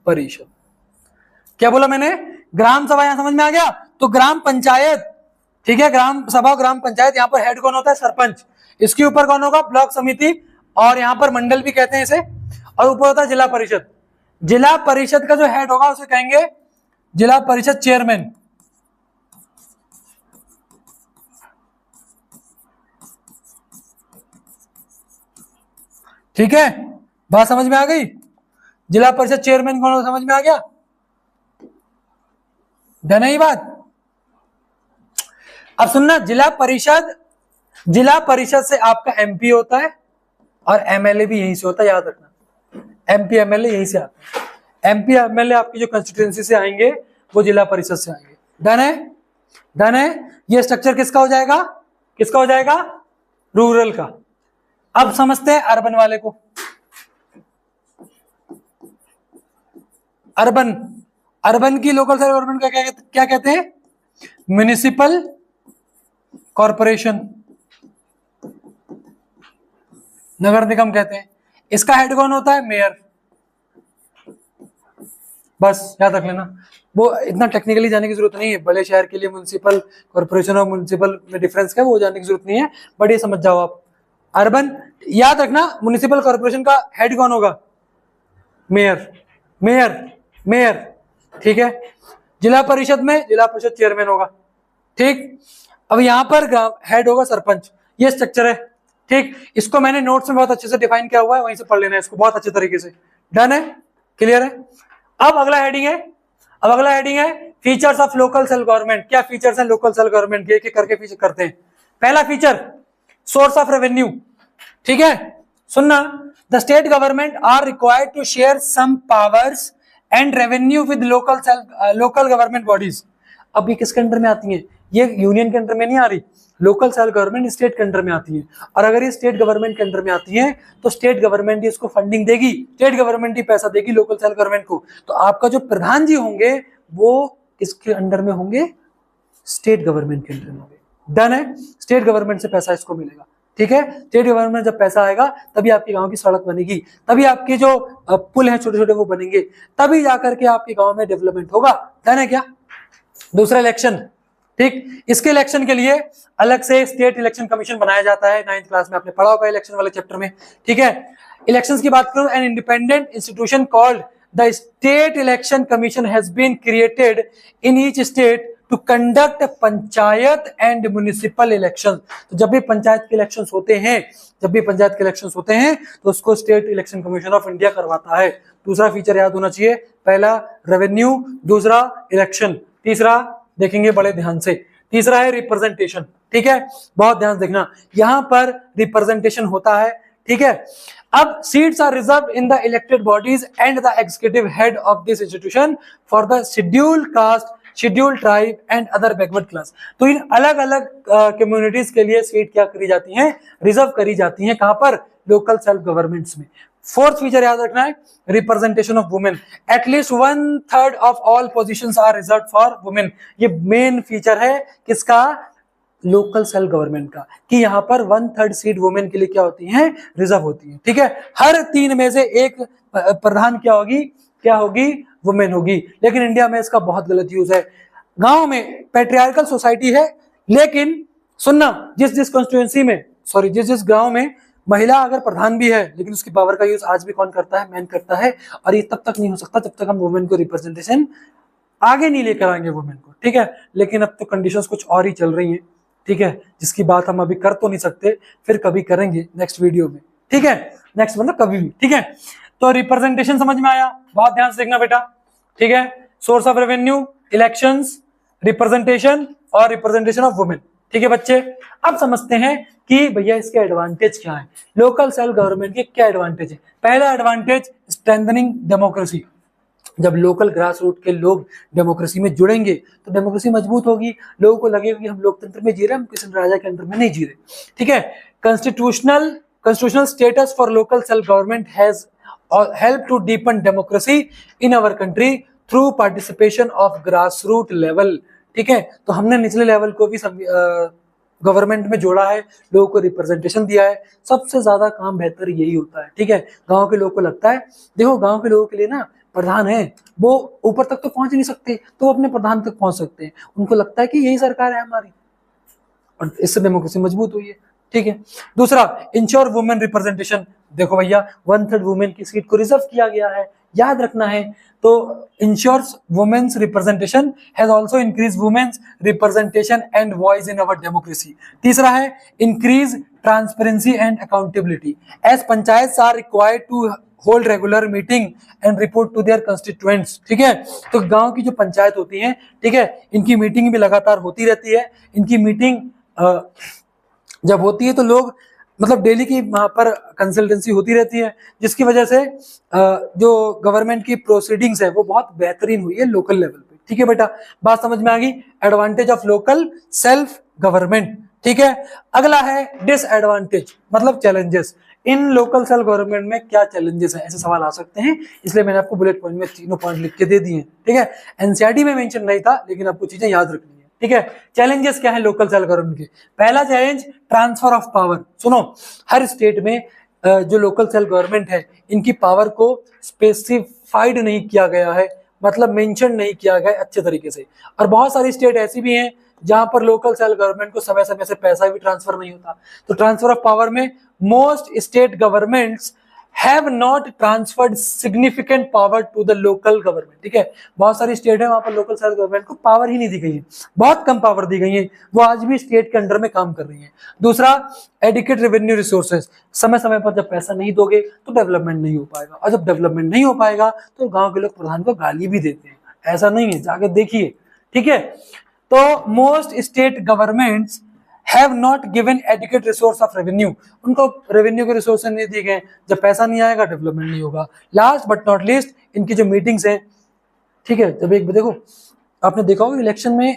परिषद। क्या बोला मैंने, ग्राम सभा, यहां समझ में आ गया। तो ग्राम पंचायत, ठीक है, ग्राम सभा ग्राम पंचायत, यहां पर हेड कौन होता है, सरपंच। इसके ऊपर कौन होगा, ब्लॉक समिति, और यहां पर मंडल भी कहते हैं इसे, और ऊपर होता है जिला परिषद। जिला परिषद का जो हेड होगा उसे कहेंगे जिला परिषद चेयरमैन, ठीक है। बात समझ में आ गई, जिला परिषद चेयरमैन कौन होगा, समझ में आ गया, डन है ये बात। अब सुनना, जिला परिषद से आपका MP होता है, और MLA भी यहीं से होता है, याद रखना, MP MLA यहीं से आता है। MP MLA आपकी जो कंस्टिट्यूएंसी से आएंगे वो जिला परिषद से आएंगे, डन है, डन है। ये स्ट्रक्चर किसका हो जाएगा, किसका हो जाएगा, रूरल का। अब समझते हैं अर्बन वाले को। अर्बन, अर्बन की लोकल सेल्फ गवर्नमेंट का क्या कहते हैं, म्युनिसिपल कॉर्पोरेशन, नगर निगम कहते हैं। इसका हेड कौन होता है, मेयर। बस याद रख लेना, वो इतना टेक्निकली जाने की जरूरत नहीं है। बड़े शहर के लिए म्युनिसिपल कॉर्पोरेशन और म्युनिसिपल में डिफरेंस क्या है वो जानने की जरूरत नहीं है, बट ये समझ जाओ आप। अर्बन, याद रखना, म्युनिसिपल कॉर्पोरेशन का हेड कौन होगा, मेयर, मेयर, मेयर, ठीक है। जिला परिषद में जिला परिषद चेयरमैन होगा, ठीक। अब यहां पर हेड होगा सरपंच। ये स्ट्रक्चर है, ठीक, इसको मैंने नोट्स में बहुत अच्छे से डिफाइन किया हुआ है, वहीं से पढ़ लेना है इसको बहुत अच्छे तरीके से। डन है, क्लियर है। अब अगला हेडिंग है features of local self government. क्या फीचर्स हैं लोकल सेल्फ गवर्नमेंट के, एक एक करके फीचर करते हैं। पहला फीचर सोर्स ऑफ रेवेन्यू, ठीक है, सुनना। The state government are required to share some powers and revenue with local government bodies. अब ये किसके अंडर में आती है? ये यूनियन के अंडर में नहीं आ रही, लोकल सेल्फ गवर्नमेंट स्टेट के अंडर में आती है। और अगर ये स्टेट गवर्नमेंट के अंडर में आती है तो स्टेट गवर्नमेंट ही इसको फंडिंग देगी, स्टेट गवर्नमेंट ही पैसा देगी लोकल सेल्फ गवर्नमेंट को। तो आपका जो प्रधान जी होंगे वो किसके अंडर में होंगे? स्टेट गवर्नमेंट के अंडर में होंगे। डन है, स्टेट गवर्नमेंट से पैसा इसको मिलेगा, ठीक है। स्टेट गवर्नमेंट जब पैसा आएगा तभी आपके गांव की सड़क बनेगी, तभी आपके जो पुल हैं छोटे छोटे वो बनेंगे, तभी जाकर के आपके गांव में डेवलपमेंट होगा। डन है क्या? दूसरा इलेक्शन, ठीक, इसके इलेक्शन के लिए अलग से स्टेट इलेक्शन कमीशन बनाया जाता है। 9th क्लास में आपने पढ़ा होगा इलेक्शन वाले चैप्टर में, ठीक है। इलेक्शंस की बात करूं, an independent institution called the state election commission has been created in each state to conduct panchayat and municipal election. तो जब भी पंचायत के इलेक्शंस होते हैं तो उसको state election commission of India करवाता है। दूसरा फीचर याद होना चाहिए, पहला रेवेन्यू, दूसरा इलेक्शन, तीसरा देखेंगे बड़े ध्यान से, तीसरा है रिप्रेजेंटेशन, ठीक है, बहुत ध्यान देखना, यहां पर रिप्रेजेंटेशन होता है, ठीक है। अब seats are reserve in the elected bodies and the executive head of this institution for the scheduled caste, scheduled tribe and other backward class. तो इन अलग अलग कम्युनिटीज के लिए सीट क्या करी जाती हैं? रिजर्व करी जाती हैं। कहां पर? लोकल सेल्फ गवर्नमेंट्स में। फोर्थ फीचर याद रखना है, representation of women. At least 1/3 of all positions are reserve for women. ये मेन फीचर है किसका? लोकल सेल्फ गवर्नमेंट का, कि यहाँ पर 1/3 सीट वुमेन के लिए क्या होती हैं? रिजर्व होती है, ठीक है। हर 3 में से एक प्रधान क्या होगी? वुमेन होगी। लेकिन इंडिया में इसका बहुत गलत यूज है। गांव में पैट्रियार्कल सोसाइटी है, लेकिन सुनना, जिस कॉन्स्टिट्यूएंसी में, सॉरी जिस गांव में महिला अगर प्रधान भी है, लेकिन उसकी पावर का यूज आज भी कौन करता है? मैन करता है। और ये तब तक नहीं हो सकता जब तक हम वुमेन को रिप्रेजेंटेशन आगे नहीं लेकर आएंगे वुमेन को, ठीक है। लेकिन अब तो कंडीशंस कुछ और ही चल रही हैं, ठीक है, जिसकी बात हम अभी कर तो नहीं सकते, फिर कभी करेंगे नेक्स्ट वीडियो में, ठीक है, नेक्स्ट मतलब कभी भी, ठीक है। तो रिप्रेजेंटेशन समझ में आया, बहुत ध्यान से देखना बेटा, ठीक है। Source of revenue, elections, representation और रिप्रेजेंटेशन ऑफ वुमेन, ठीक है बच्चे। अब समझते हैं कि भैया इसके एडवांटेज क्या है, लोकल सेल्फ गवर्नमेंट के क्या एडवांटेज है। पहला एडवांटेज, स्ट्रेंथनिंग डेमोक्रेसी। जब लोकल ग्रास रूट के लोग डेमोक्रेसी में जुड़ेंगे तो डेमोक्रेसी मजबूत होगी, लोगों को लगेगा कि हम लोकतंत्र में जी रहे हैं, हम किसी राजा के अंदर में नहीं जी रहे, ठीक है। constitutional status for local self government has helped to deepen democracy in our country through participation of grassroots level, ठीक है। तो हमने निचले लेवल को भी गवर्नमेंट में जोड़ा है, लोगों को रिप्रेजेंटेशन दिया है। सबसे ज्यादा काम बेहतर यही होता है, ठीक है। गांव के लोगों को लगता है, देखो गांव के लोगों के लिए ना प्रधान है, वो ऊपर तक तो पहुंच नहीं सकते, तो अपने प्रधान तक पहुंच सकते हैं। उनको लगता है कि यही सरकार है हमारी, और इससे डेमोक्रेसी मजबूत हुई है, ठीक है। दूसरा, इंश्योर वुमेन रिप्रेजेंटेशन। देखो भैया 1/3 वुमेन की सीट को रिजर्व किया गया है, याद रखना है। तो ensures women's representation has also increase women's representation and voice in our democracy. तीसरा है, increase transparency and accountability as panchayat are required to hold regular meeting and report to their constituents, ठीक है। तो गांव की जो पंचायत होती है, ठीक है, इनकी मीटिंग भी लगातार होती रहती है। इनकी मीटिंग जब होती है तो लोग मतलब डेली की वहां पर कंसल्टेंसी होती रहती है, जिसकी वजह से जो गवर्नमेंट की प्रोसीडिंग्स है वो बहुत बेहतरीन हुई है लोकल लेवल पे, ठीक है बेटा, बात समझ में आ गई। Advantage of local self government, ठीक है। अगला है डिसएडवांटेज, मतलब चैलेंजेस। इन लोकल सेल्फ गवर्नमेंट में क्या चैलेंजेस हैं, ऐसे सवाल आ सकते हैं, इसलिए मैंने आपको बुलेट पॉइंट में तीनों पॉइंट लिख के दे दिए, ठीक है। एनसीईआरटी में मेंशन नहीं था, लेकिन आपको चीजें याद रखनी है, ठीक है। चैलेंजेस क्या है लोकल सेल्फ गवर्नमेंट के? पहला चैलेंज, ट्रांसफर ऑफ पावर। सुनो, हर स्टेट में जो लोकल सेल्फ गवर्नमेंट है, इनकी पावर को स्पेसिफाइड नहीं किया गया है, मतलब मेंशन नहीं किया गया अच्छे तरीके से। और बहुत सारी स्टेट ऐसी भी हैं जहां पर लोकल सेल्फ गवर्नमेंट को समय समय से पैसा भी ट्रांसफर नहीं होता। तो ट्रांसफर ऑफ पावर में most state governments have not transferred significant power to the local government. ठीक है, बहुत सारी स्टेट है वहां पर लोकल सेल्फ गवर्नमेंट को पावर ही नहीं दी गई है, बहुत कम पावर दी गई है, वो आज भी स्टेट के अंडर में काम कर रही है। दूसरा, एडिक्वेट रेवेन्यू रिसोर्सेज, समय समय पर जब पैसा नहीं दोगे तो डेवलपमेंट नहीं हो पाएगा, और जब डेवलपमेंट नहीं हो पाएगा तो गांव के लोग प्रधान को गाली भी देते हैं, ऐसा नहीं है, जाके देखिए। ठीक है, तो most state governments have not given adequate resource of revenue, उनको रेवेन्यू के रिसोर्स नहीं दिए गए, जब पैसा नहीं आएगा डेवलपमेंट नहीं होगा। लास्ट बट नॉट लीस्ट, इनकी जो मीटिंग्स हैं, ठीक है, जब एक देखो आपने देखा होगा इलेक्शन में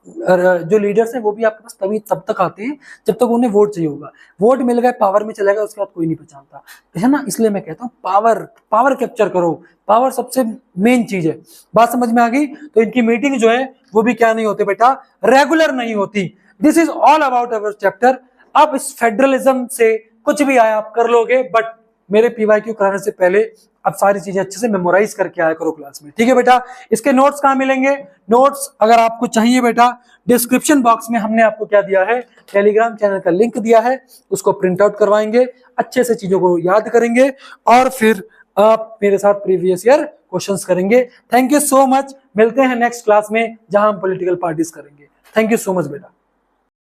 जो लीडर्स हैं वो भी आपके पास तभी तब तक आते हैं जब तक उन्हें वोट चाहिए होगा, वोट मिल गए पावर में चला गया उसके बाद कोई नहीं पहचानता है ना। इसलिए मैं कहता हूँ पावर कैप्चर करो, पावर सबसे मेन चीज है। बात समझ में आ गई? तो इनकी मीटिंग जो है वो भी क्या नहीं होते बेटा, रेगुलर नहीं होती। This is all about our chapter. अब इस फेडरलिज्म से कुछ भी आया आप कर लोगे, बट मेरे पीवाईक्यू कराने से पहले अब सारी चीजें अच्छे से मेमोराइज करके आया करो क्लास में। ठीक है बेटा, इसके नोट्स कहाँ मिलेंगे? नोट्स अगर आपको चाहिए बेटा, डिस्क्रिप्शन बॉक्स में हमने आपको क्या दिया है, टेलीग्राम चैनल का लिंक दिया है, उसको प्रिंट आउट करवाएंगे, अच्छे से चीजों को याद करेंगे और फिर आप मेरे साथ प्रीवियस ईयर क्वेश्चंस करेंगे। थैंक यू सो मच, मिलते हैं नेक्स्ट क्लास में जहां हम पॉलिटिकल पार्टीज करेंगे। थैंक यू सो मच बेटा।